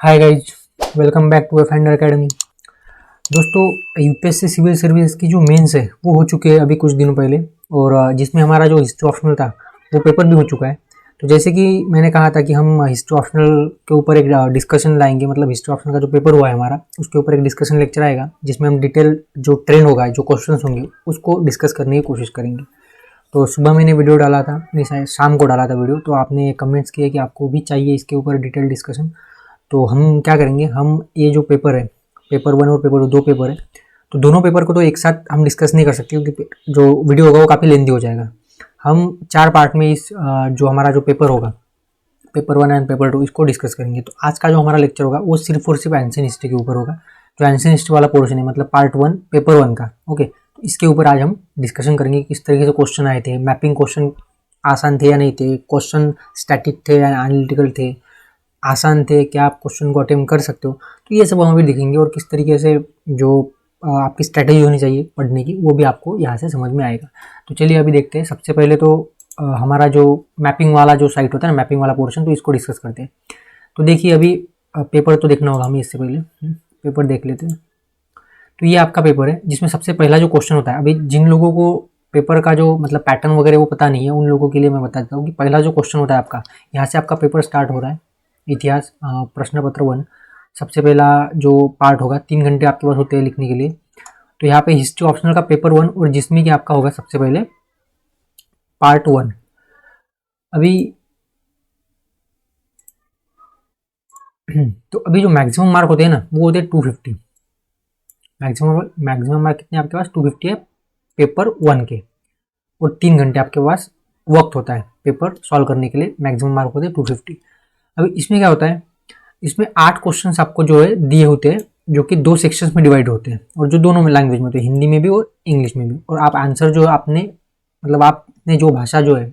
Hi guys, welcome back to Finder Academy. दोस्तों, UPSC civil service की जो mains है वो हो चुके हैं अभी कुछ दिनों पहले, और जिसमें हमारा जो हिस्ट्री ऑप्शनल था वो पेपर भी हो चुका है। तो जैसे कि मैंने कहा था कि हम हिस्ट्री ऑप्शनल के ऊपर एक डिस्कशन लाएंगे, मतलब हिस्ट्री ऑप्शनल का जो पेपर हुआ है हमारा उसके ऊपर एक डिस्कशन लेक्चर आएगा जिसमें हम डिटेल जो ट्रेंड होगा, जो क्वेश्चन होंगे उसको डिस्कस करने की कोशिश करेंगे। तो सुबह मैंने वीडियो डाला था, नहीं शायद शाम को डाला था वीडियो, तो आपने कमेंट्स किए कि आपको भी चाहिए इसके ऊपर डिटेल डिस्कशन। तो हम क्या करेंगे, हम ये जो पेपर है, पेपर 1 और पेपर 2 दो पेपर है, तो दोनों पेपर को तो एक साथ हम डिस्कस नहीं कर सकते क्योंकि जो वीडियो होगा वो काफ़ी लेंदी हो जाएगा। हम 4 पार्ट में इस जो हमारा जो पेपर होगा, पेपर 1 एंड पेपर 2, इसको डिस्कस करेंगे। तो आज का जो हमारा लेक्चर होगा वो सिर्फ और सिर्फ एंशिएंट हिस्ट्री के ऊपर होगा, जो एंशिएंट हिस्ट्री वाला पोर्शन है, मतलब पार्ट 1 पेपर 1 का। ओके, तो इसके ऊपर आज हम डिस्कशन करेंगे किस तरीके से क्वेश्चन आए थे, मैपिंग क्वेश्चन आसान थे या नहीं थे, क्वेश्चन स्टैटिक थे या एनालिटिकल थे, आसान थे, क्या आप क्वेश्चन को अटेम्प्ट कर सकते हो। तो ये सब हम अभी देखेंगे, और किस तरीके से जो आपकी स्ट्रैटेजी होनी चाहिए पढ़ने की वो भी आपको यहाँ से समझ में आएगा। तो चलिए अभी देखते हैं। सबसे पहले तो हमारा जो मैपिंग वाला जो साइट होता है ना, मैपिंग वाला पोर्शन, तो इसको डिस्कस करते हैं। तो देखिए अभी पेपर तो देखना होगा हमें, इससे पहले पेपर देख लेते हैं। तो ये आपका पेपर है जिसमें सबसे पहला जो क्वेश्चन होता है, अभी जिन लोगों को पेपर का जो मतलब पैटर्न वगैरह वो पता नहीं है उन लोगों के लिए मैं बता देता हूँ कि पहला जो क्वेश्चन होता है आपका, यहाँ से आपका पेपर स्टार्ट हो रहा है। इतिहास प्रश्न पत्र 1 सबसे पहला जो पार्ट होगा, 3 घंटे आपके पास होते हैं लिखने के लिए। तो यहाँ पे हिस्ट्री ऑप्शनल का पेपर 1, और जिसमें कि आपका होगा सबसे पहले पार्ट 1। अभी तो अभी जो मैक्सिमम मार्क होते हैं ना वो होते हैं 250। मैक्सिमम मार्क कितने आपके पास 250 है पेपर 1 के, और 3 घंटे आपके पास वक्त होता है पेपर सॉल्व करने के लिए। मैक्सिमम मार्क होते हैं 250। अभी इसमें क्या होता है, इसमें 8 क्वेश्चंस आपको जो है दिए होते हैं, जो कि 2 सेक्शंस में डिवाइड होते हैं, और जो दोनों में लैंग्वेज में होते हैं, हिंदी में भी और इंग्लिश में भी। और आप आंसर जो आपने मतलब आपने जो भाषा जो है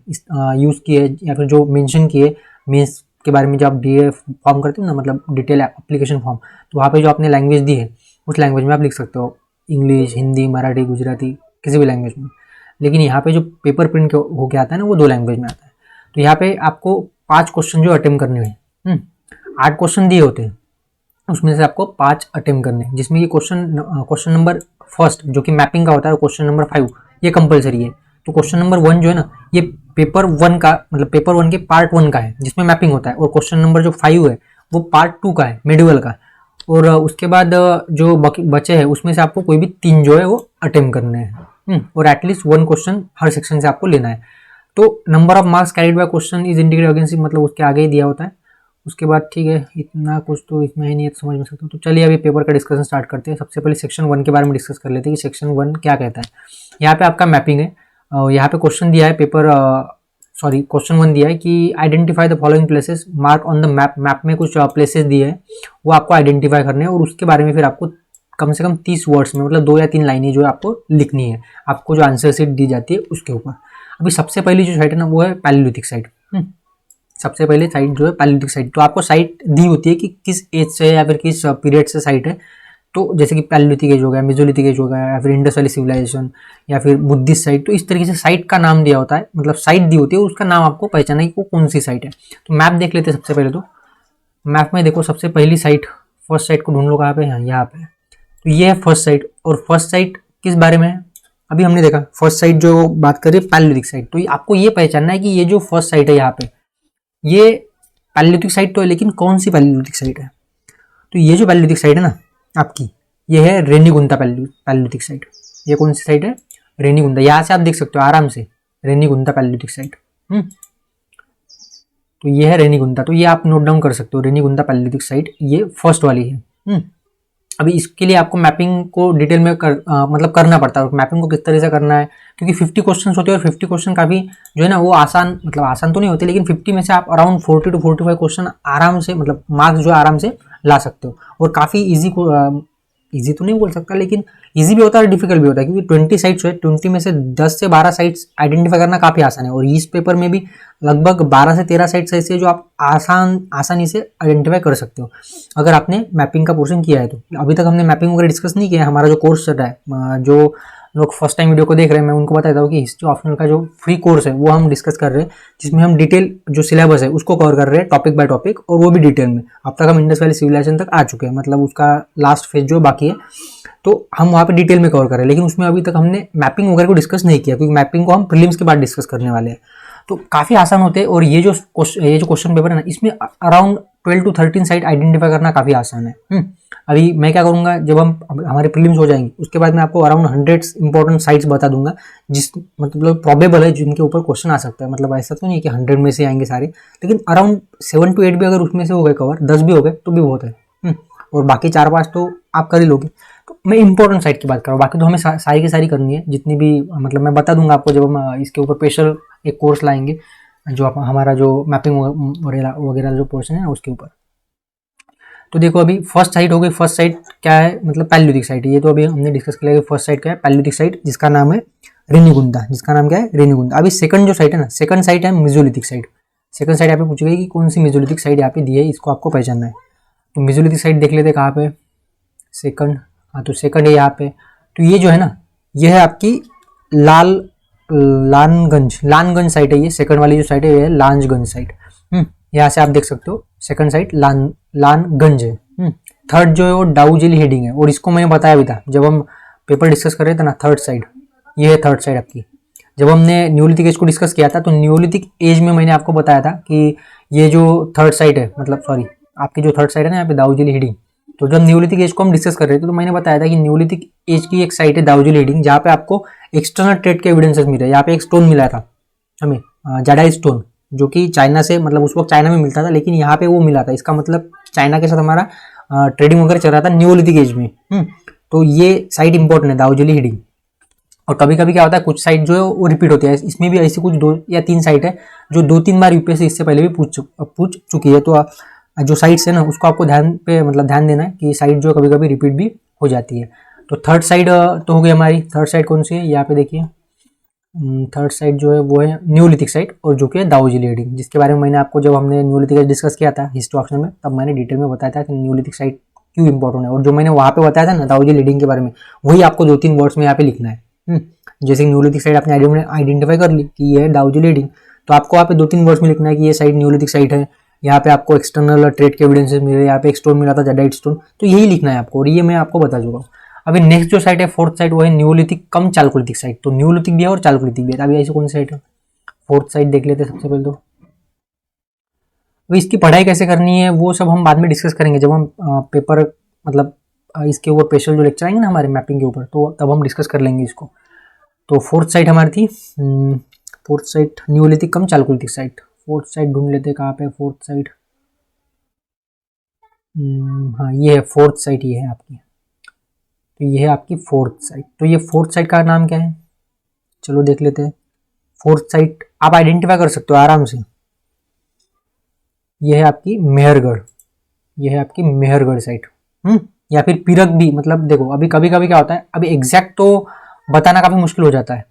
यूज़ की है या फिर जो मेंशन की है मेंस के बारे में, जब आप डीए फॉर्म करते हो ना, मतलब डिटेल एप्लीकेशन फॉर्म, तो वहाँ पे जो आपने लैंग्वेज दी है उस लैंग्वेज में आप लिख सकते हो, इंग्लिश, हिंदी, मराठी, गुजराती, किसी भी लैंग्वेज में। लेकिन यहाँ पे जो पेपर प्रिंट होके आता है ना वो 2 लैंग्वेज में आता है। तो यहाँ पे आपको 5 क्वेश्चन जो अटेम्प्ट करने हैं, 8 क्वेश्चन दिए होते हैं, उसमें से आपको 5 अटेम्प्ट करने हैं, जिसमें कि क्वेश्चन नंबर फर्स्ट जो कि मैपिंग का होता है, क्वेश्चन नंबर 5 ये कंपलसरी है। तो क्वेश्चन नंबर 1 जो है ना, ये पेपर 1 का मतलब पेपर 1 के पार्ट 1 का है जिसमें मैपिंग होता है, और क्वेश्चन नंबर जो 5 है वो पार्ट 2 का है, मेडिवल का। और उसके बाद जो बचे हैं उसमें से आपको कोई भी 3 जो है वो अटेम्प्ट करने हैं, और एटलीस्ट 1 क्वेश्चन हर सेक्शन से आपको लेना है। तो number of marks carried by question is indicated against, मतलब उसके आगे ही दिया होता है। उसके बाद ठीक है, इतना कुछ तो इसमें ही नहीं है, तो समझ में सकते हो। तो चलिए अभी पेपर का डिस्कशन स्टार्ट करते हैं। सबसे पहले सेक्शन 1 के बारे में डिस्कस कर लेते हैं कि सेक्शन 1 क्या कहता है। यहाँ पे आपका मैपिंग है, यहाँ पे क्वेश्चन दिया है क्वेश्चन 1 दिया है कि identify the following places mark on the map. Map में कुछ प्लेसेस दिए हैं, वो आपको आइडेंटिफाई करने हैं, और उसके बारे में फिर आपको कम से कम 30 वर्ड्स में, मतलब 2 या 3 लाइनें जो है आपको लिखनी है, आपको जो आंसर शीट दी जाती है उसके ऊपर। अभी सबसे पहली जो साइट है ना वो है पैलियोलिथिक साइट। सबसे पहले साइट जो है पैलियोलिथिक साइट, तो आपको साइट दी होती है कि किस एज से या फिर किस पीरियड से साइट है। तो जैसे कि पैलियोलिथिक एज हो गया, मेसोलिथिक एज हो गया, या फिर इंडस वैली सिविलाइजेशन, या फिर बुद्धिस्ट साइट। तो इस तरीके से साइट का नाम दिया होता है, मतलब साइट दी होती है, उसका नाम आपको पहचाना है कि वो कौन सी साइट है। तो मैप देख लेते हैं सबसे पहले। तो मैप में देखो सबसे पहली साइट, फर्स्ट साइट को ढूंढ लो कहाँ पे है, यहाँ पे। तो ये है फर्स्ट साइट, और फर्स्ट साइट किस बारे में है अभी हमने देखा। फर्स्ट साइट जो बात करें पैलियोलिथिक साइट, तो आपको ये पहचानना है कि ये जो फर्स्ट साइट है यहाँ पे, ये पैलियोलिथिक साइट तो है, लेकिन कौन सी पैलियोलिथिक साइट है। तो ये जो पैलियोलिथिक साइट है ना आपकी, ये है रेनीगुंता पैलियोलिथिक साइट। ये कौन सी साइट है, रेनीगुंता। यहाँ से आप देख सकते हो आराम से, रेनीगुंता पैलियोलिथिक साइट। तो ये है रेनीगुंता, तो ये आप नोट डाउन कर सकते हो, रेनीगुंता पैलियोलिथिक साइट ये फर्स्ट वाली है। अभी इसके लिए आपको मैपिंग को डिटेल में मतलब करना पड़ता है। मैपिंग को किस तरह से करना है, क्योंकि 50 क्वेश्चन होते हैं, और 50 क्वेश्चन काफ़ी जो है ना वो आसान, मतलब आसान तो नहीं होते, लेकिन 50 में से आप अराउंड 40 to 45 क्वेश्चन आराम से, मतलब मार्क्स जो आराम से ला सकते हो। और काफ़ी ईजी तो नहीं बोल सकता, लेकिन ईजी भी होता है और डिफिकल्ट भी होता है, क्योंकि 20 साइट्स है, 20 में से 10 से 12 साइट्स आइडेंटिफाई करना काफ़ी आसान है। और इस पेपर में भी लगभग 12 से 13 साइट्स ऐसी है जो आप आसानी से आइडेंटिफाई कर सकते हो अगर आपने मैपिंग का पोर्शन किया है। तो अभी तक हमने मैपिंग वगैरह डिस्कस नहीं किया है, हमारा जो कोर्स चल रहा है, जो लोग फर्स्ट टाइम वीडियो को देख रहे हैं, मैं उनको बताता हूँ कि हिस्ट्री ऑप्शनल का जो फ्री कोर्स है वो हम डिस्कस कर रहे हैं, जिसमें हम डिटेल जो सिलेबस है उसको कवर कर रहे हैं टॉपिक बाय टॉपिक, और वो भी डिटेल में। अब तक हम इंडस वैली सिविलाइजेशन तक आ चुके हैं, मतलब उसका लास्ट फेज जो बाकी है, तो हम वहाँ पे डिटेल में कवर कर रहे हैं। लेकिन उसमें अभी तक हमने मैपिंग वगैरह को डिस्कस नहीं किया, क्योंकि मैपिंग को हम प्रीलिम्स के बाद डिस्कस करने वाले हैं। तो काफ़ी आसान होते हैं, और ये जो क्वेश्चन पेपर है ना, इसमें अराउंड 12 to 13 साइट आइडेंटिफाई करना काफ़ी आसान है। अभी मैं क्या करूँगा, जब हम हमारे प्रीलिम्स हो जाएंगे उसके बाद मैं आपको अराउंड 100 इंपॉर्टेंट साइट्स बता दूंगा, जिस मतलब प्रोबेबल है जिनके ऊपर क्वेश्चन आ सकता है। मतलब ऐसा तो नहीं है कि 100 में से आएंगे सारे, लेकिन अराउंड 7 to 8 भी अगर उसमें से हो गए कवर, 10 भी हो गए तो भी बहुत है। और बाकी 4-5 तो आप कर ही लोगे। तो मैं इंपॉर्टेंट साइट की बात कर रहा हूँ, बाकी तो हमें सारी की सारी करनी है जितनी भी, मतलब मैं बता दूंगा आपको जब हम इसके ऊपर स्पेशल एक कोर्स लाएंगे, जो हमारा जो मैपिंग वगैरह जो पोर्शन है उसके ऊपर। तो देखो अभी फर्स्ट साइट हो गई। फर्स्ट साइट क्या है, मतलब पैलियोलिथिक साइट है। ये तो अभी हमने डिस्कस किया कि फर्स्ट साइट क्या है, पैलियोलिथिक साइट, जिसका नाम है रेनीगुंदा। जिसका नाम क्या है, रेनीगुंदा। अभी सेकंड जो साइट है ना, सेकंड साइट है मेसोलिथिक साइट। सेकंड साइट यहाँ पे पूछी गई कि कौन सी मेसोलिथिक साइट यहाँ पे दी है, इसको आपको पहचानना है। तो मेसोलिथिक साइट देख लेते हैं कहाँ पे, सेकंड। हाँ, तो सेकंड है यहाँ पे। तो ये जो है ना, ये है आपकी लानगंज साइट है। ये सेकंड वाली जो साइट है ये है लांजगंज साइट। यहाँ से आप देख सकते हो सेकंड साइट लानगंज है। थर्ड जो है वो डाउजिली हेडिंग है, और इसको मैंने बताया भी था जब हम पेपर डिस्कस कर रहे थे ना, थर्ड साइड। ये है थर्ड साइड आपकी। जब हमने न्यूलिथिक एज को डिस्कस किया था, तो न्यूलिथिक एज में मैंने आपको बताया था कि ये जो थर्ड साइड है, मतलब सॉरी, आपकी जो थर्ड साइड है ना यहाँ पे दाऊजिली हेडिंग, तो जब न्यूलिथिक एज को हम डिस्कस कर रहे थे तो मैंने बताया था कि न्यूलिथिक एज की एक साइट है दाऊजिली हेडिंग, जहाँ पे आपको एक्सटर्नल ट्रेड के एविडेंसेस मिले। यहाँ पे एक स्टोन मिला था हमें, जाडाई स्टोन, जो कि चाइना से, मतलब उस वक्त चाइना में मिलता था, लेकिन यहाँ पे वो मिला था। इसका मतलब चाइना के साथ हमारा ट्रेडिंग वगैरह चल रहा था न्यूलिथिक एज में। तो ये साइट इंपॉर्टेंट है दाऊजिली हेडिंग। और कभी कभी क्या होता है, कुछ साइट जो है वो रिपीट होती है। इसमें भी ऐसी कुछ 2 या 3 साइट है जो 2-3 बार यूपीएससी इससे पहले भी पूछ चुकी है। तो जो साइट्स है ना, उसको आपको ध्यान देना है कि साइट जो कभी कभी रिपीट भी हो जाती है। तो थर्ड साइड तो हो गई हमारी। थर्ड साइड कौन सी है, यहाँ पे देखिए। थर्ड साइड जो है वो है न्यूलिथिक साइट, और जो कि है दाऊजिली हेडिंग, जिसके बारे में मैंने आपको, जब हमने न्यूलिथिक डिस्कस किया था हिस्ट्री ऑप्शन में, तब मैंने डिटेल में बताया था कि न्यूलिथिक साइट क्यों इंपॉर्टेंट है। और जो मैंने वहाँ पे बताया था ना दाऊजिली हेडिंग के बारे में, वही आपको 2-3 वर्ड्स में यहाँ पे लिखना है। जैसे न्यूलिथिक साइट आपने आइडेंटिफाई कर ली कि ये है दाऊजिली हेडिंग, तो आपको यहाँ पे 2-3 वर्ड्स में लिखना है कि ये साइट न्यूलिथिक साइट है। यहाँ पे आपको एक्सटर्नल ट्रेड के एविडेंसेस मिले, यहाँ पे एक स्टोन मिला था जाडाइट स्टोन, तो यही लिखना है आपको, और ये मैं आपको बता चुका हूँ। अभी नेक्स्ट जो साइट है फोर्थ साइट, वो है न्यूलिथिक कम चालकोलिथिक साइट। तो न्यूलिथिक भी है और चालकोलिथिक भी है। अभी ऐसी कौन सी साइट है, फोर्थ साइट देख लेते हैं सबसे पहले। तो अभी इसकी पढ़ाई कैसे करनी है वो सब हम बाद में डिस्कस करेंगे, जब हम पेपर, मतलब इसके ऊपर स्पेशल जो लेक्चर आएंगे ना हमारे मैपिंग के ऊपर, तो तब हम डिस्कस कर लेंगे इसको। तो फोर्थ साइट हमारी थी, फोर्थ साइट न्यूलिथिक कम चालकोलिथिक साइट। फोर्थ साइट ढूंढ लेते कहाँ पे फोर्थ साइट। हाँ, ये है फोर्थ साइट, ये है आपकी। तो ये है आपकी फोर्थ साइट। तो ये फोर्थ साइट का नाम क्या है, चलो देख लेते हैं। फोर्थ साइट आप आइडेंटिफाई कर सकते हो आराम से। ये है आपकी मेहरगढ़। ये है आपकी मेहरगढ़ साइट। या फिर पीरक भी, मतलब देखो अभी कभी कभी क्या होता है, अभी एग्जैक्ट तो बताना काफी मुश्किल हो जाता है।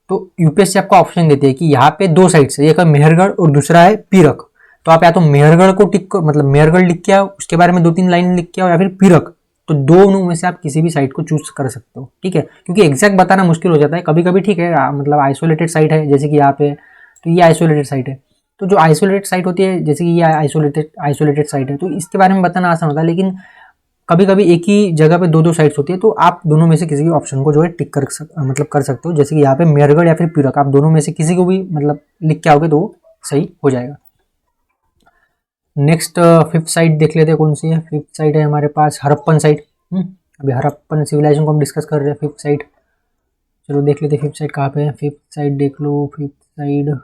तो यूपीएससी आपको ऑप्शन देती है कि यहाँ पे 2 साइट्स है, एक है मेहरगढ़ और दूसरा है पीरक। तो आप या तो मेहरगढ़ को टिक कर, मतलब मेहरगढ़ लिख के आओ, उसके बारे में 2-3 लाइन लिख के आओ, या फिर पीरक। तो दोनों में से आप किसी भी साइट को चूज कर सकते हो, ठीक है। क्योंकि एग्जैक्ट बताना मुश्किल हो जाता है कभी कभी, ठीक है। मतलब आइसोलेटेड साइट है जैसे कि यहाँ पे, तो ये आइसोलेटेड साइट है। तो जो आइसोलेटेड साइट होती है, जैसे कि ये आइसोलेटेड साइट है, तो इसके बारे में बताना आसान होता है। लेकिन कभी कभी एक ही जगह पे 2-2 साइट्स होती है, तो आप दोनों में से किसी भी ऑप्शन को जो है टिक कर सकते हो। जैसे कि यहाँ पे मेहरगढ़ या फिर पीरक, आप दोनों में से किसी को भी मतलब लिख के आओगे तो वो सही हो जाएगा। नेक्स्ट फिफ्थ साइट देख लेते हैं कौन सी है। फिफ्थ साइट है हमारे पास हड़प्पन साइट। अभी हड़प्पन सिविलाइजेशन को हम डिस्कस कर रहे हैं। फिफ्थ साइट, चलो देख लेते हैं फिफ्थ साइट कहाँ पे है। फिफ्थ साइट देख लो, फिफ्थ साइड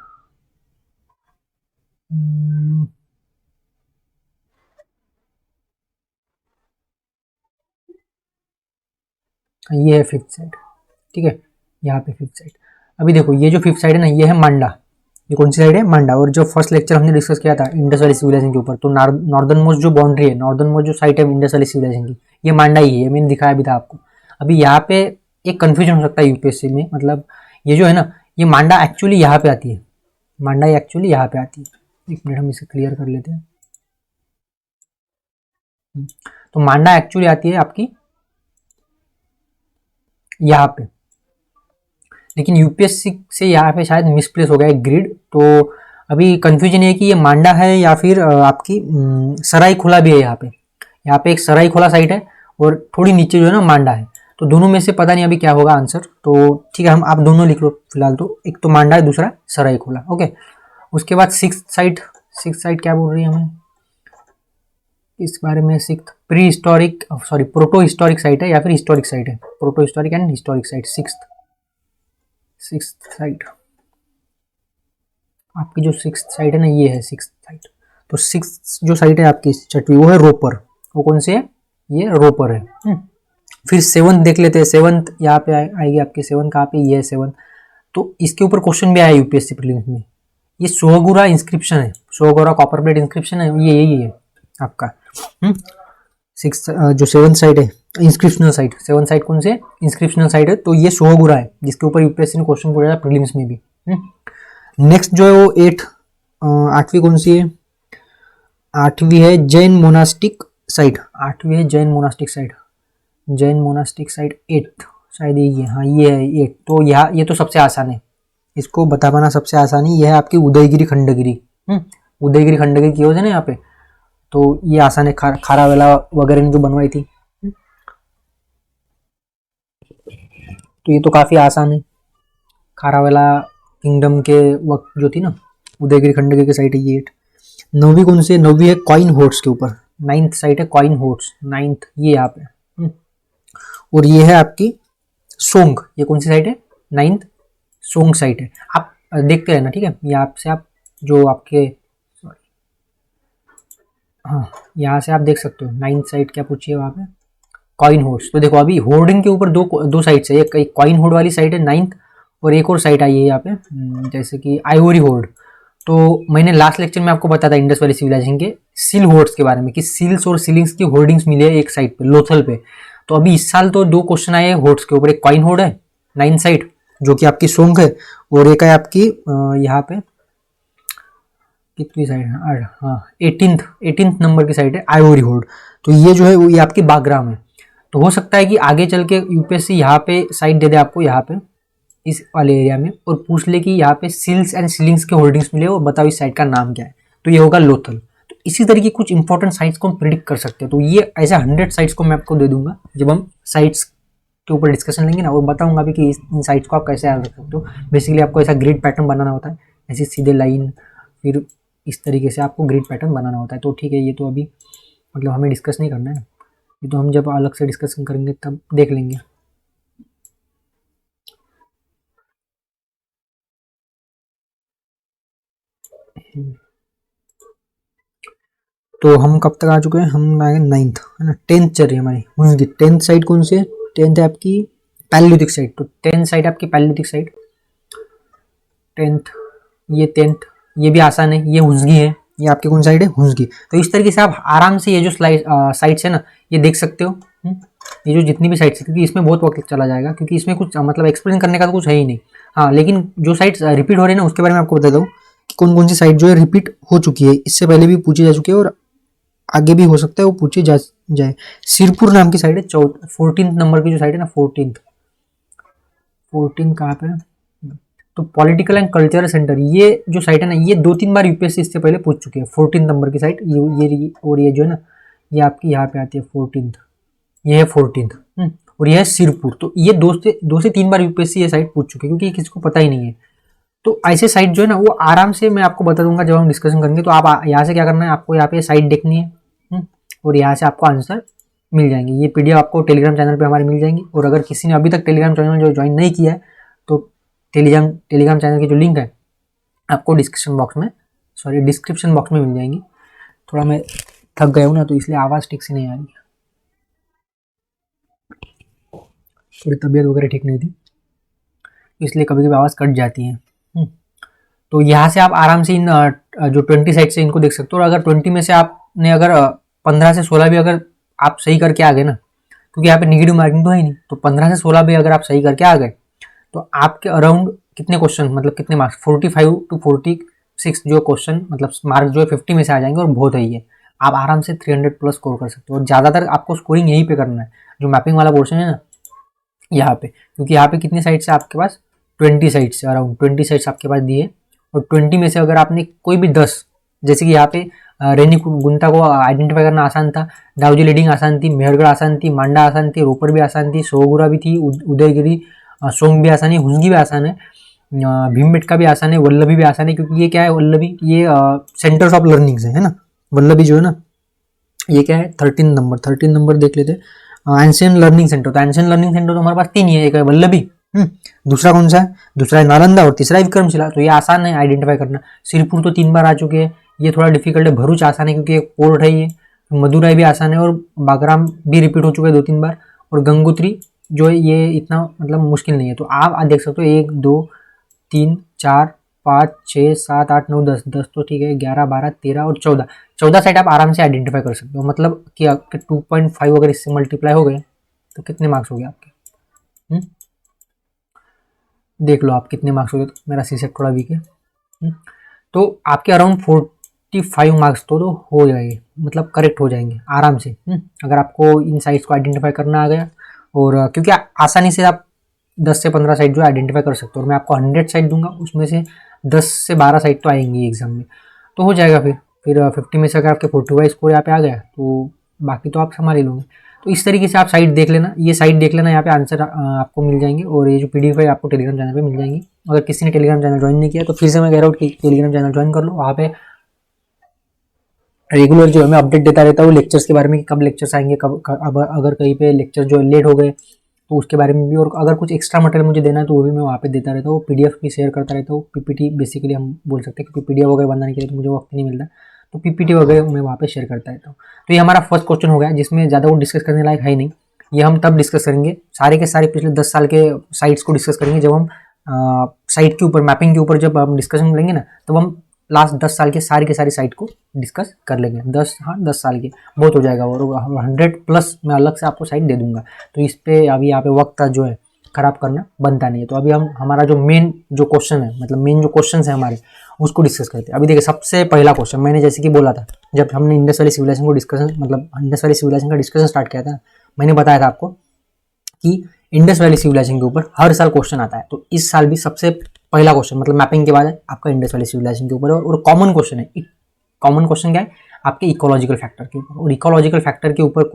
ये है फिफ्थ साइड, ठीक है। यहाँ पे फिफ्थ साइड। अभी देखो ये जो फिफ्थ साइड है ना, ये है मांडा। ये कौन सी साइड है, मांडा। और जो फर्स्ट लेक्चर हमने डिस्कस किया था इंडस वैली सिविलाइजेशन के ऊपर, तो नॉर्दर्न मोस्ट जो बाउंड्री है, नॉर्दर्न मोस्ट जो साइट है इंडस वैली सिविलाइजेशन की, ये मांडा ही है। मैंने दिखाया भी था आपको। अभी यहाँ पे एक कंफ्यूजन हो सकता है यूपीएससी में, मतलब ये जो है ना, ये मांडा एक्चुअली यहाँ पे आती है। मांडा एक्चुअली यहाँ पे आती है। एक मिनट हम इसे क्लियर कर लेते हैं। तो मांडा एक्चुअली आती है आपकी यहाँ पे, लेकिन यूपीएससी से यहाँ पे शायद मिसप्लेस हो गया है ग्रिड। तो अभी कंफ्यूजन है कि ये मांडा है या फिर आपकी सरायखोला भी है। यहाँ पे एक सरायखोला साइट है और थोड़ी नीचे जो है ना मांडा है। तो दोनों में से पता नहीं अभी क्या होगा आंसर। तो ठीक है, हम आप दोनों लिख लो फिलहाल। तो एक तो मांडा है, दूसरा सरायखोला। ओके, उसके बाद सिक्स्थ साइट क्या बोल रही है हमें इस बारे में? Sixth pre historic sorry proto historic site है या फिर हिस्टोरिक साइट है? Proto historic and historic site. Sixth site आपकी जो सिक्स्थ साइट है ना, ये है सिक्स्थ साइट। तो सिक्स्थ जो साइट है आपकी छठवीं, वो है रोपर। वो कौन सी है? ये रोपर है। फिर सेवंथ देख लेते हैं। सेवंथ यहाँ पे आएगी आपकी। सेवंथ कहाँ पे? ये है सेवंथ। तो इसके ऊपर क्वेश्चन भी आया यूपीएससी प्रीलिम्स में। ये सोहगुरा इंस्क्रिप्शन है, सोहगुरा कॉपर प्लेट इंस्क्रिप्शन है, ये यही है आपका। सिक्स जो सेवंथ साइट है इंस्क्रिप्शनल साइट। सेवंथ साइट कौन से? इंस्क्रिप्शनल साइट है। तो ये सोहगुरा है जिसके ऊपर यूपीएससी ने क्वेश्चन पूछा था प्रीलिम्स में भी। नेक्स्ट जो है वो आठवीं कौन सी है? आठवीं है जैन मोनास्टिक साइट। आठवीं है Jain monastic site. Jain monastic site 8 शायद ये, हाँ ये है 8। तो यहाँ ये तो सबसे आसान है, इसको बता पाना सबसे आसान है। यह है आपकी उदयगिरी खंडगिरी। उदयगिरी खंडगिरी की वजह ना यहाँ पे, तो ये आसान है। खारावेला वगैरह ने जो बनवाई थी। तो ये तो काफी आसान है। खारावेला किंगडम के वक्त जो थी ना, उदयगिरी खंडगिरी की साइट है ये 8। नौवीं कौन सी है? नौवीं है कॉइन होर्ट्स के ऊपर। 9th साइट है कॉइन होर्ट्स, 9th ये यहाँ पे। और ये है आपकी सोंग। ये कौन सी साइट है? 9th सोंग साइट है। आप देखते रहना, ठीक है? यहाँ से आप जो आपके हाँ यहाँ से आप देख सकते हो 9th साइट क्या पूछिए वहाँ पे, कॉइन होर्ड्स। तो देखो अभी होर्डिंग के ऊपर दो साइट्स है। एक कॉइन होर्ड वाली साइट है 9th, और एक और साइट आई है यहाँ पे जैसे कि आइवरी होर्ड। तो मैंने लास्ट लेक्चर में आपको बताया था इंडस वैली सिविलाइजेशन के सील होर्ड्स के बारे में कि सील्स और सीलिंग्स की होर्डिंग्स मिली है एक साइट पे, लोथल पे। तो अभी इस साल तो 2 क्वेश्चन आए हैं होर्ड्स के ऊपर। एक कॉइन होर्ड है 9th साइट जो कि आपकी सोंग है, और एक है आपकी यहाँ पे कितनी साइड है? हाँ 18th नंबर की साइड है आइवरी होर्ड। तो ये जो है वो ये आपकी बागराम है। तो हो सकता है कि आगे चल के यूपीएससी यहाँ पे साइट दे दे आपको, यहाँ पे इस वाले एरिया में, और पूछ ले कि यहाँ पे सील्स एंड सीलिंग्स के होल्डिंग्स मिले और बताओ इस साइट का नाम क्या है। तो ये होगा लोथल। तो इसी तरीके कुछ इंपॉर्टेंट साइट्स को हम प्रिडिक्ट कर सकते हैं। तो ये ऐसे 100 साइट्स को मैं आपको दे दूंगा जब हम साइट्स के ऊपर डिस्कशन लेंगे ना, और बताऊंगा भी कि इन साइट्स को आप कैसे याद रख सकते हो। बेसिकली आपको ऐसा ग्रिड पैटर्न बनाना होता है, ऐसी सीधे लाइन, फिर इस तरीके से आपको ग्रिड पैटर्न बनाना होता है। तो ठीक है, ये तो अभी मतलब हमें डिस्कस नहीं करना है, ये तो हम जब अलग से डिस्कशन करेंगे तब देख लेंगे। तो हम कब तक आ चुके हैं? हम आए 9th है ना, 10th चल रही है हमारी। हुंजगी 10th साइड कौन सी है? 10th है आपकी पैलियोलिथिक साइड। तो 10th साइड आपकी पैलियोलिथिक साइड 10th। ये 10th ये भी आसान है, ये हुंजगी है। ये आपकी कौन साइड है? हुंजगी। तो इस तरीके से आप आराम से ये जो साइट्स है ना ये देख सकते हो। ये जो जितनी भी साइट्स है, क्योंकि इसमें बहुत वक्त चला जाएगा, क्योंकि इसमें कुछ मतलब एक्सप्लेन करने का तो कुछ है ही नहीं। हाँ लेकिन जो साइट्स रिपीट हो रही है ना उसके बारे में आपको बता दूँ कि कौन कौन सी साइट जो है रिपीट हो चुकी है, इससे पहले भी पूछी जा चुकी है और आगे भी हो सकता है वो पूछी जाए। सिरपुर नाम की साइड है 14th नंबर की जो साइड है ना, 14th कहाँ पे? तो पॉलिटिकल एंड कल्चरल सेंटर, ये जो साइट है ना ये 2-3 बार यूपीएससी इससे पहले पूछ चुके हैं। 14th नंबर की साइट ये और ये जो है ना ये आपकी यहाँ पे आती है 14th। ये है 14th और ये है सिरपुर। तो ये 2 से 3 बार यूपीएससी ये साइट पूछ चुके हैं, क्योंकि किसी को पता ही नहीं है। तो ऐसे साइट जो है ना वो आराम से मैं आपको बता दूंगा जब हम डिस्कशन करेंगे। तो आप यहाँ से क्या करना है, आपको यहाँ पे साइट देखनी है और यहाँ से आपको आंसर मिल जाएंगे। ये पीडीएफ आपको टेलीग्राम चैनल पे हमारे मिल जाएंगी। और अगर किसी ने अभी तक टेलीग्राम चैनल जो ज्वाइन नहीं किया है तो टेलीग्राम चैनल की जो लिंक है आपको डिस्क्रिप्शन बॉक्स में मिल जाएंगी। थोड़ा मैं थक गया हूँ ना तो इसलिए आवाज़ ठीक से नहीं आ रही है, थोड़ी तबीयत वगैरह ठीक नहीं थी, इसलिए कभी कभी आवाज़ कट जाती है। तो यहाँ से आप आराम से इन जो 20 साइड से इनको देख सकते हो। और अगर 20 में से आपने अगर 15 से 16 भी अगर आप सही करके आ गए ना, क्योंकि यहाँ पे निगेटिव मार्किंग तो है नहीं, तो 15 से 16 भी अगर आप सही करके आ गए तो आपके अराउंड कितने क्वेश्चन मतलब कितने मार्क्स 45 to 46 जो क्वेश्चन मतलब मार्क्स जो है 50 में से आ जाएंगे। और बहुत है ये, आप आराम से 300 प्लस स्कोर कर सकते हो। और ज़्यादातर आपको स्कोरिंग यहीं पे करना है, जो मैपिंग वाला पोर्शन है ना यहाँ पे, क्योंकि यहाँ पे कितनी साइड से आपके पास 20 साइट्स, अराउंड 20 साइट्स आपके पास दिए, और 20 में से अगर आपने कोई भी 10, जैसे कि यहाँ पे रेनीगुंटा को आइडेंटिफाई करना आसान था, दाऊजी लीडिंग आसान थी, मेहरगढ़ आसान थी, मांडा आसान थी, रोपर भी आसान थी, सोगुरा भी थी, उदयगिरी, सोंग भी आसान है, हुंगी भी आसान है, भीमबेटका भी आसान है, वल्लभी भी आसान है, क्योंकि ये क्या है, वल्लभी ये सेंटर्स ऑफ लर्निंग्स है ना, वल्लभी जो है ना, ये क्या है 13 नंबर देख लेते हैं, एंशियंट लर्निंग सेंटर। तो एंशियंट लर्निंग सेंटर तो हमारे पास 3 ही है, एक है वल्लभी, दूसरा कौन सा है, दूसरा है नालंदा, और तीसरा है विक्रमशिला। तो ये आसान है आइडेंटिफाई करना। सिरपुर तो 3 बार आ चुके हैं, ये थोड़ा डिफिकल्ट है। भरूच आसान है क्योंकि एक पोर्ट है ये। मदुराई भी आसान है, और बागराम भी रिपीट हो चुका है 2-3 बार, और गंगोत्री जो है ये इतना मतलब मुश्किल नहीं है। तो आप देख सकते हो 1 2 3 4 5 6 7 8 9 10, 10 तो ठीक है, 11 12 13 और 14 साइड आप आराम से आइडेंटिफाई कर सकते हो। मतलब कि आपके 2.5 अगर इससे मल्टीप्लाई हो गए तो कितने मार्क्स हो गए आपके, देख लो आप कितने मार्क्स हो गए। तो मेरा सी सेट थोड़ा वीक है, तो आपके अराउंड 45 मार्क्स तो हो जाएंगे, मतलब करेक्ट हो जाएंगे आराम से, अगर आपको इन साइट्स को आइडेंटिफाई करना आ गया। और क्योंकि आसानी से आप 10 से 15 साइट जो आइडेंटिफाई कर सकते हो, और मैं आपको 100 साइट दूंगा, उसमें से 10 से 12 साइट तो आएंगी एग्जाम में, तो हो जाएगा। फिर 50 में से अगर आपके 45 स्कोर यहाँ पे आ गया तो बाकी तो आप संभाल ही लोगे। तो इस तरीके से आप साइट देख लेना, ये साइट देख लेना, यहाँ पे आंसर आपको मिल जाएंगे, और ये जो PDF है आपको टेलीग्राम चैनल पे मिल जाएंगी। अगर किसी ने टेलीग्राम चैनल ज्वाइन नहीं किया तो फिर से मैं कह रहा हूँ कि टेलीग्राम चैनल ज्वाइन कर लो। वहाँ पे रेगुलर जो है मैं अपडेट देता रहता हूँ लेक्चर्स के बारे में, कि कब लेक्चर्स आएंगे, कब अगर कहीं पे लेक्चर जो लेट हो गए तो उसके बारे में भी, और अगर कुछ एक्स्ट्रा मटेरियल मुझे देना है तो वो भी मैं वहाँ पे देता रहता हूँ। PDF भी शेयर करता रहता हूँ, PPT बेसिकली हम बोल सकते हैं, क्योंकि PDF वगैरह बनाने के लिए तो मुझे वक्त नहीं मिलता, तो PPT वगैरह मैं वहाँ पे शेयर करता रहता हूँ। तो ये हमारा फर्स्ट क्वेश्चन हो गया, जिसमें ज़्यादा वो डिस्कस करने लायक है नहीं। ये हम तब डिस्कस करेंगे, सारे के सारे पिछले 10 साल के साइट्स को डिस्कस करेंगे, जब हम साइट के ऊपर, मैपिंग के ऊपर जब हम डिस्कशन लेंगे ना, तब हम लास्ट 10 साल के सारी साइट को डिस्कस कर लेंगे। 10 साल के बहुत हो जाएगा, और 100+ मैं अलग से आपको साइट दे दूंगा। तो इस पर अभी यहाँ पे वक्त जो है खराब करना बनता नहीं है। तो अभी हम हमारा जो मेन जो क्वेश्चन है, मतलब मेन जो क्वेश्चन है हमारे, उसको डिस्कस करते हैं। अभी देखिए सबसे पहला क्वेश्चन, मैंने जैसे कि बोला था जब हमने इंडस वैली सिविलाइजेशन को डिस्कशन, मतलब इंडस वैली सिविलाइजेशन का डिस्कशन स्टार्ट किया था, मैंने बताया था आपको कि इंडस वैली सिविलाइजेशन के ऊपर हर साल क्वेश्चन आता है। तो इस साल भी सबसे पहला क्वेश्चन, मतलब मैपिंग के बाद है आपका इंडस वैली सिविलाइजेशन के ऊपर, और कॉमन क्वेश्चन है। कॉमन क्वेश्चन क्या है आपके इकोलॉजिकल फैक्टर के ऊपर, और इकोलॉजिकल फैक्टर के ऊपर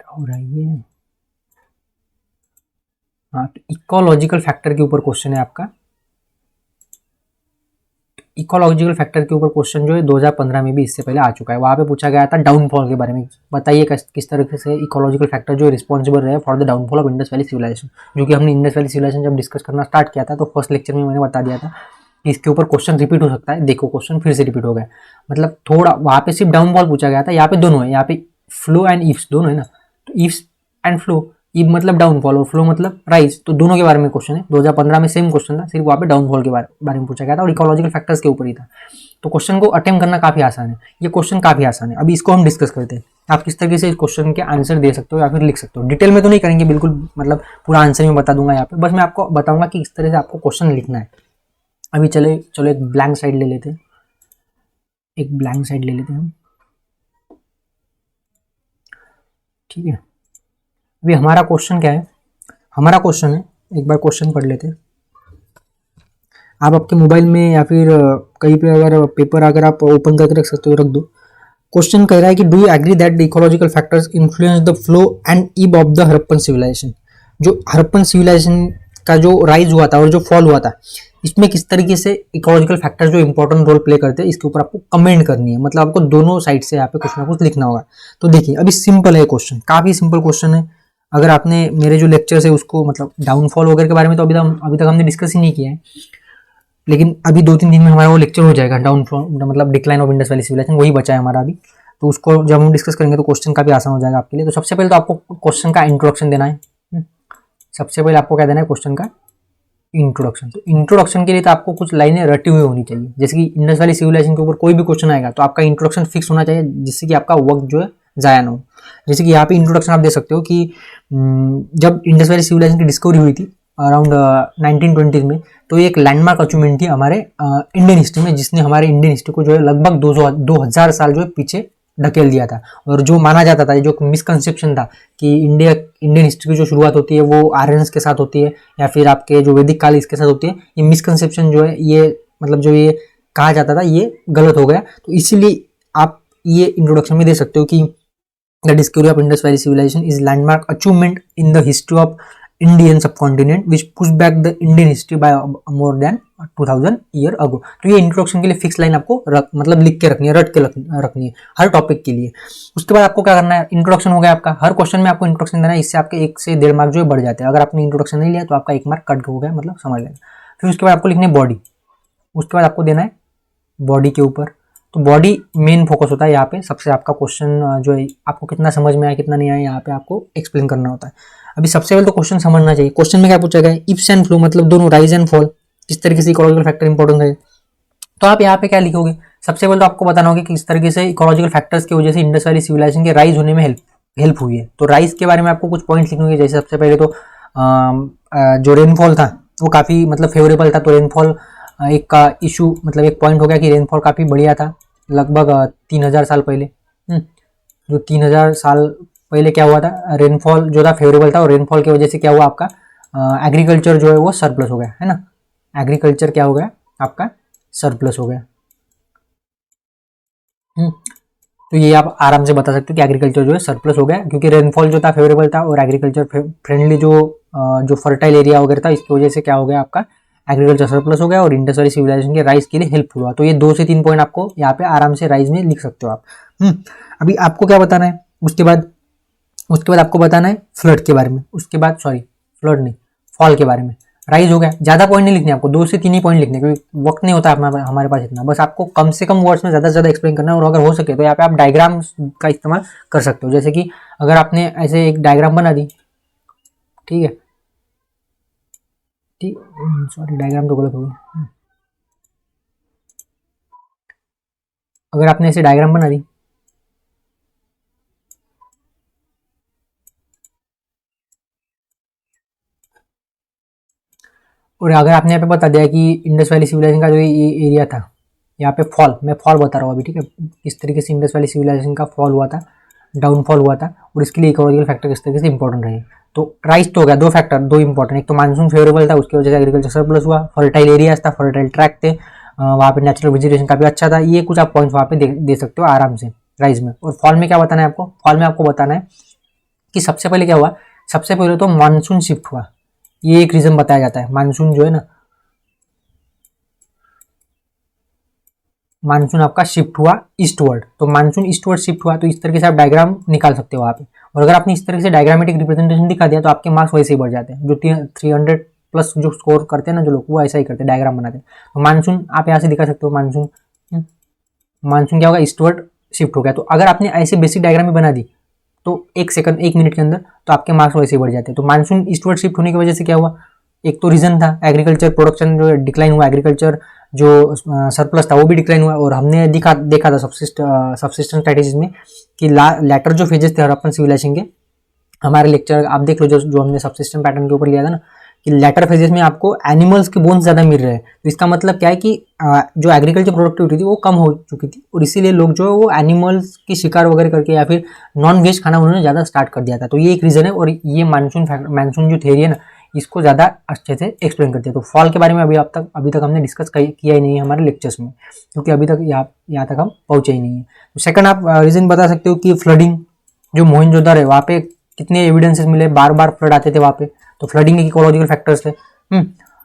हो रहा है ये, हाँ, तो इकोलॉजिकल फैक्टर के ऊपर क्वेश्चन है आपका। इकोलॉजिकल फैक्टर के ऊपर क्वेश्चन जो है 2015 में भी इससे पहले आ चुका है। वहाँ पे पूछा गया था डाउनफॉल के बारे में, बताइए किस तरीके से इकोलॉजिकल फैक्टर जो रिस्पॉन्सिबल रहे for the downfall of Indus valley civilisation. जो कि हमने इंडस वैली सिविलाइजेशन जब डिस्कस करना स्टार्ट किया था, तो फर्स्ट लेक्चर में मैंने बता दिया था कि इसके ऊपर क्वेश्चन रिपीट हो सकता है। देखो क्वेश्चन फिर से रिपीट हो गया, मतलब थोड़ा वहाँ पे सिर्फ डाउनफॉल पूछा गया था, यहाँ पे दोनों है, यहाँ पे फ्लो एंड ईव्स दोनों है ना। तो ईव्स एंड फ्लो, ईव मतलब डाउनफॉल और फ्लो मतलब राइज, तो दोनों के बारे में क्वेश्चन है। 2015 में सेम क्वेश्चन था, सिर्फ वहाँ पे डाउनफॉल के बारे में पूछा गया था, और इकोलॉजिकल फैक्टर्स के ऊपर ही था। तो क्वेश्चन को अटेम्प्ट करना काफी आसान है, ये क्वेश्चन काफी आसान है। अभी इसको हम डिस्कस करते हैं, आप किस तरीके से इस क्वेश्चन के आंसर दे सकते हो या फिर लिख सकते हो। डिटेल में तो नहीं करेंगे बिल्कुल, मतलब पूरा आंसर में बता दूंगा यहाँ पे, बस मैं आपको बताऊंगा कि किस तरह से आपको क्वेश्चन लिखना है। अभी चलो एक ब्लैंक साइड ले लेते हैं, एक ब्लैंक साइड ले लेते हैं हम, ठीक है। अभी हमारा क्वेश्चन क्या है, हमारा क्वेश्चन है, एक बार क्वेश्चन पढ़ लेते हैं। आप आपके मोबाइल में या फिर कहीं पे अगर पेपर अगर आप ओपन करके रख सकते हो, रख दो। क्वेश्चन कह रहा है कि do you agree that the ecological factors influence the flow and ebb of the Harappan civilisation. जो हड़प्पन सिविलाइजेशन का जो राइज हुआ था और जो फॉल हुआ था, इसमें किस तरीके से इकोलॉजिकल फैक्टर्स जो इंपॉर्टेंट रोल प्ले करते हैं, इसके ऊपर आपको कमेंट करनी है। मतलब आपको दोनों साइड से यहाँ पे कुछ ना कुछ लिखना होगा। तो देखिए अभी सिंपल है क्वेश्चन, काफी सिंपल क्वेश्चन है। अगर आपने मेरे जो लेक्चर्स है उसको, मतलब डाउनफॉल वगैरह के बारे में तो अभी तक हमने डिस्कस ही नहीं किया है, लेकिन अभी 2-3 दिन में हमारा वो लेक्चर हो जाएगा, डाउनफॉल मतलब decline of Indus valley civilisation, वही बचा है हमारा अभी। तो उसको जब हम डिस्कस करेंगे तो क्वेश्चन काफी आसान हो जाएगा आपके लिए। तो सबसे पहले तो आपको क्वेश्चन का इंट्रोडक्शन देना है। सबसे पहले आपको क्या देना है, क्वेश्चन का इंट्रोडक्शन। तो इंट्रोडक्शन के लिए तो आपको कुछ लाइनें रटी हुई होनी चाहिए। जैसे कि इंडस वैली सिविलाइजेशन के ऊपर कोई भी क्वेश्चन आएगा तो आपका इंट्रोडक्शन फिक्स होना चाहिए, जिससे कि आपका वक्त जो है जाया ना हो। जैसे कि यहाँ पे इंट्रोडक्शन आप दे सकते हो कि जब इंडस वैली सिविलाइजेशन की डिस्कवरी हुई थी अराउंड 1920 में, तो ये एक लैंडमार्क अचीवमेंट थी हमारे इंडियन हिस्ट्री में, जिसने हमारे इंडियन हिस्ट्री को जो है लगभग 2000 साल जो है पीछे ढकेल दिया था। और जो माना जाता था, जो मिसकंसेप्शन था कि इंडियन हिस्ट्री की जो शुरुआत होती है वो आर्यंस के साथ होती है या फिर आपके जो वैदिक काल इसके साथ होती है, ये मिसकंसेप्शन जो है ये मतलब जो ये कहा जाता था ये गलत हो गया। तो इसीलिए आप ये इंट्रोडक्शन में दे सकते हो कि the discovery of Indus valley civilisation is landmark achievement in the history of Indian subcontinent which push back the Indian history by more than 2000 year ago. तो ये इंट्रोडक्शन के लिए फिक्स लाइन आपको मतलब लिख के रखनी है, रट के रखनी है हर टॉपिक के लिए। उसके बाद आपको क्या करना है, इंट्रोडक्शन हो गया आपका, हर क्वेश्चन में आपको इंट्रोडक्शन देना है, इससे आपके 1 से 1.5 मार्क जो है बढ़ जाते हैं। अगर आपने इंट्रोडक्शन नहीं लिया तो आपका 1 मार्क कट हो गया, मतलब समझ लेना। फिर उसके बाद आपको लिखनी है बॉडी, उसके बाद आपको देना है बॉडी के ऊपर। तो बॉडी मेन फोकस होता है यहाँ पे, सबसे आपका क्वेश्चन जो है आपको कितना समझ में आया कितना नहीं आया यहाँ पे आपको एक्सप्लेन करना होता है। अभी सबसे पहले तो क्वेश्चन समझना चाहिए। क्वेश्चन में क्या पूछा गया है, इप्स एंड फ्लो मतलब दोनों राइज एंड फॉल किस तरीके से इकोलॉजिकल फैक्टर इंपॉर्टेंट है। तो आप यहाँ पे क्या लिखोगे, सबसे पहले तो आपको बताना होगा कि किस तरीके से इकोलॉजिकल फैक्टर्स की वजह से इंडस वैली सिविलाइजेशन के राइज होने में हेल्प हुई है। तो राइज के बारे में आपको कुछ पॉइंट्स लिखने होंगे। जैसे सबसे पहले तो जो रेनफॉल था वो काफ़ी मतलब फेवरेबल था, तो रेनफॉल एक का इशू मतलब एक पॉइंट हो गया कि रेनफॉल काफ़ी बढ़िया था लगभग 3000 साल पहले। जो 3000 साल पहले क्या हुआ था, रेनफॉल जो था फेवरेबल था, और रेनफॉल की वजह से क्या हुआ आपका एग्रीकल्चर जो है वो सरप्लस हो गया, है ना। एग्रीकल्चर क्या हो गया आपका सरप्लस हो गया। तो ये आप आराम से बता सकते हो कि एग्रीकल्चर जो है सरप्लस हो गया, क्योंकि रेनफॉल जो था फेवरेबल था और एग्रीकल्चर फ्रेंडली जो फर्टाइल एरिया वगैरह था, इसकी वजह से क्या हो गया आपका एग्रीकल्चर सरप्लस हो गया और इंडस वैली सिविलाइजेशन के राइज के लिए हेल्प हुआ। तो ये 2 से 3 पॉइंट आपको यहाँ पे आराम से राइज में लिख सकते हो आप। अभी आपको क्या बताना है, उसके बाद आपको बताना है फ्लड के बारे में, उसके बाद फ्लड नहीं फॉल के बारे में। राइज हो गया, ज़्यादा पॉइंट नहीं लिखने आपको, 2 से 3 ही पॉइंट लिखने, क्योंकि वक्त नहीं होता हमारे पास इतना। बस आपको कम से कम वर्ड्स में ज़्यादा से ज़्यादा एक्सप्लेन करना है, और अगर हो सके तो यहाँ पे आप डायग्राम्स का इस्तेमाल कर सकते हो। जैसे कि अगर आपने ऐसे एक डायग्राम बना दी, ठीक है, डायग्राम तो गलत हो गया। अगर आपने ऐसे डायग्राम बना दी, और अगर आपने यहाँ पे बता दिया कि इंडस वैली सिविलाइजेशन का जो ये एरिया था, यहाँ पे मैं फॉल बता रहा हूँ अभी, ठीक है, किस तरीके से इंडस वैली सिविलाइजेशन का फॉल हुआ था, डाउनफॉल हुआ था, और इसके लिए इकोलॉजिकल फैक्टर किस तरीके से इंपॉर्टेंट रहे। तो राइज तो हो गया, 2 फैक्टर 2 इंपॉर्टेंट, एक तो मानसून फेवरेबल था उसकी वजह से एग्रीकल्चर सरप्लस हुआ, फर्टाइल एरियाज था, फर्टाइल ट्रैक थे, वहाँ पे नेचुरल वेजिटेशन काफी अच्छा था। ये कुछ आप पॉइंट्स वहाँ पे दे सकते हो आराम से राइज में। और फॉल में क्या बताना है आपको, फॉल में आपको बताना है कि सबसे पहले क्या हुआ, सबसे पहले तो मानसून शिफ्ट हुआ, ये एक रीजन बताया जाता है। मानसून जो है ना, मानसून आपका शिफ्ट हुआ ईस्टवर्ड, तो मानसून ईस्टवर्ड शिफ्ट हुआ, तो इस तरीके से आप डायग्राम निकाल सकते हो वहाँ पे। और अगर आपने इस तरीके से डायग्रामेटिक रिप्रेजेंटेशन दिखा दिया तो आपके मार्क्स वैसे ही बढ़ जाते हैं। जो 300 प्लस जो स्कोर करते हैं ना जो लोग, वो ऐसा ही करते हैं, डायग्राम बनाते हैं। तो मानसून आप यहाँ से दिखा सकते हो, मानसून क्या होगा, ईस्टवर्ड शिफ्ट हो गया। तो अगर आपने ऐसे बेसिक डायग्राम भी बना दी तो 1 मिनट के अंदर, तो आपके मार्क्स वैसे ही बढ़ जाते हैं। तो मानसून ईस्टवर्ड शिफ्ट होने की वजह से क्या हुआ, एक तो रीजन था एग्रीकल्चर प्रोडक्शन जो डिक्लाइन हुआ, एग्रीकल्चर जो सरप्लस था वो भी डिक्लाइन हुआ। और हमने देखा था सबसिस्टेंस स्ट्रैटेजीज में कि लेटर जो फेजेस थे हड़प्पन सिविलाइजेशन के, हमारे लेक्चर आप देख लो जो हमने सबसिस्टेंस पैटर्न के ऊपर लिया था ना, कि लेटर फेजेस में आपको एनिमल्स के बोन्स ज़्यादा मिल रहे हैं। तो इसका मतलब क्या है कि जो एग्रीकल्चर प्रोडक्टिविटी थी वो कम हो चुकी थी, और इसीलिए लोग जो है वो एनिमल्स की शिकार वगैरह करके या फिर नॉन वेज खाना उन्होंने ज़्यादा स्टार्ट कर दिया था। तो ये एक रीज़न है, और ये मानसून जो थेरी है ना, इसको ज़्यादा अच्छे से एक्सप्लेन करते हैं। तो फॉल के बारे में अभी तक हमने डिस्कस किया ही नहीं है हमारे लेक्चर्स में, क्योंकि अभी तक यहाँ तक हम पहुँचे ही नहीं है। तो सेकंड आप रीज़न बता सकते हो कि फ्लडिंग, जो मोहनजोदड़ो है वहाँ पे कितने एविडेंसेस मिले, बार बार फ्लड आते थे वहाँ पे, तो फ्लडिंग एक इकोलॉजिकल फैक्टर्स थे।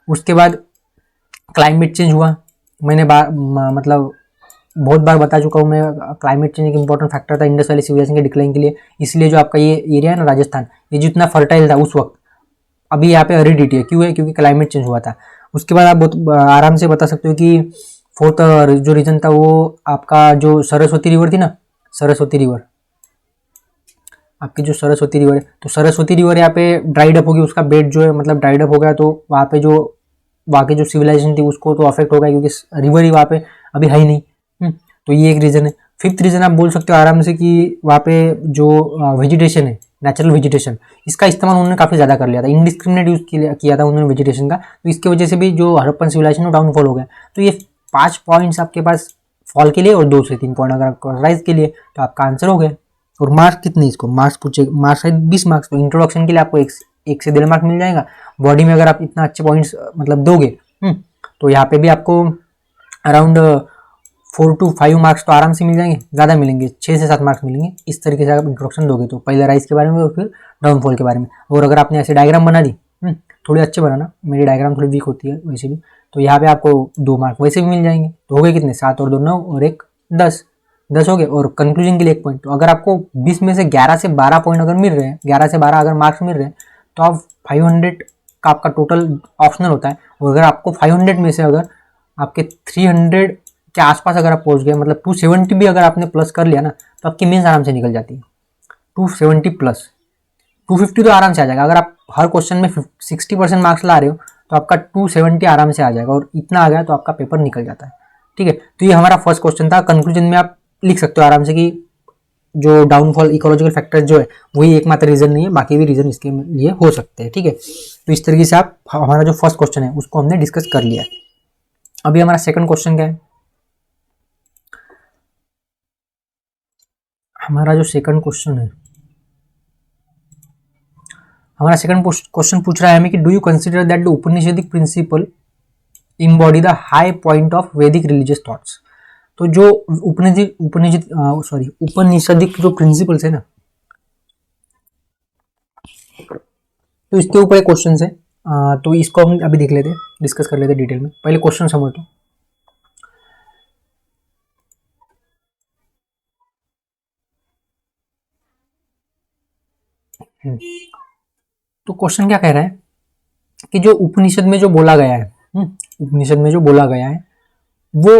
उसके बाद क्लाइमेट चेंज हुआ, मैंने मतलब बहुत बार बता चुका हूँ मैं, क्लाइमेट चेंज एक इंपॉर्टेंट फैक्टर था इंडस वैली सिविलाइजेशन के डिक्लाइन के लिए। इसलिए जो आपका ये एरिया है ना राजस्थान, ये जितना फर्टाइल था उस वक्त, अभी यहाँ पे अरिडिटी है, क्यों है, क्योंकि क्लाइमेट चेंज हुआ था। उसके बाद आप बहुत आराम से बता सकते हो कि फोर्थ जो रीजन था वो आपका जो सरस्वती रिवर थी ना, सरस्वती रिवर, आपकी जो सरस्वती रिवर है, तो सरस्वती रिवर यहाँ पे ड्राइड अप होगी, उसका बेड जो है मतलब ड्राइड अप हो गया, तो वहाँ पे जो वहाँ की जो सिविलाइजेशन थी उसको तो अफेक्ट होगा, क्योंकि रिवर ही वहाँ पे अभी है ही नहीं। तो ये एक रीज़न है। फिफ्थ रीज़न आप बोल सकते हो आराम से कि वहाँ पे जो वेजिटेशन है, नेचुरल वेजिटेशन, इसका इस्तेमाल उन्होंने काफ़ी ज़्यादा कर लिया था, इंडिस्क्रिमिनेट यूज़ किया था उन्होंने वेजिटेशन का, तो इसकी वजह से भी जो हड़प्पन सिविलाइजेशन डाउनफॉल हो गया। तो ये 5 पॉइंट्स आपके पास फॉल के लिए और 2 से 3 पॉइंट अगर आपको राइज के लिए, तो आपका आंसर हो गया। और मार्क्स कितने इसको, मार्क्स पूछे, मार्क्स है 20 मार्क्स। तो इंट्रोडक्शन के लिए आपको 1 से 1.5 मार्क मिल जाएगा। बॉडी में अगर आप इतना अच्छे पॉइंट्स मतलब दोगे तो यहाँ पे भी आपको अराउंड 4 to 5 मार्क्स तो आराम से मिल जाएंगे, ज़्यादा मिलेंगे, 6 से 7 मार्क्स मिलेंगे। इस तरीके से आप इंट्रोडक्शन दोगे तो पहले राइज के बारे में और फिर डाउनफॉल के बारे में। और अगर आपने ऐसे डायग्राम बना दी, थोड़ी अच्छे बनाना, मेरी डायग्राम थोड़ी वीक होती है वैसे भी, तो यहाँ पे आपको 2 मार्क वैसे भी मिल जाएंगे। तो हो गए कितने, 7 और 2 9 और 1 10, 10 हो गए। और कंक्लूजन के लिए 1 पॉइंट। तो अगर आपको 20 में से 11 से 12 पॉइंट अगर मिल रहे हैं, 11 से 12 अगर मार्क्स मिल रहे हैं, तो आप 500 का आपका टोटल ऑप्शनल होता है। और अगर आपको 500 में से अगर आपके 300 के आसपास अगर आप पहुंच गए, मतलब 270 भी अगर आपने प्लस कर लिया ना, तो आपकी मेंस आराम से निकल जाती है। 270 प्लस 250 तो आराम से आ जाएगा। अगर आप हर क्वेश्चन में 60% मार्क्स ला रहे हो तो आपका 270 आराम से आ जाएगा, और इतना आ गया तो आपका पेपर निकल जाता है। ठीक है, तो ये हमारा फर्स्ट क्वेश्चन था। कंक्लूजन में आप लिख सकते हो आराम से कि जो डाउनफॉल इकोलॉजिकल फैक्टर जो है वही एकमात्र रीजन नहीं है, बाकी भी रीजन इसके लिए हो सकते हैं। ठीक है, तो इस तरीके से आप हमारा जो फर्स्ट क्वेश्चन है उसको हमने डिस्कस कर लिया। अभी हमारा सेकंड क्वेश्चन क्या है, हमारा जो सेकंड क्वेश्चन है, हमारा सेकंड क्वेश्चन पूछ रहा है हमें कि do you consider that the Upanishadic principle embody the high point of Vedic religious thoughts. तो जो उपनिषदिक जो प्रिंसिपल्स है ना, तो इसके ऊपर एक क्वेश्चन है। तो इसको हम अभी देख लेते हैं, डिस्कस कर लेते हैं डिटेल में। पहले क्वेश्चन समझ लो। तो क्वेश्चन क्या कह रहा है कि जो उपनिषद में जो बोला गया है, उपनिषद में जो बोला गया है वो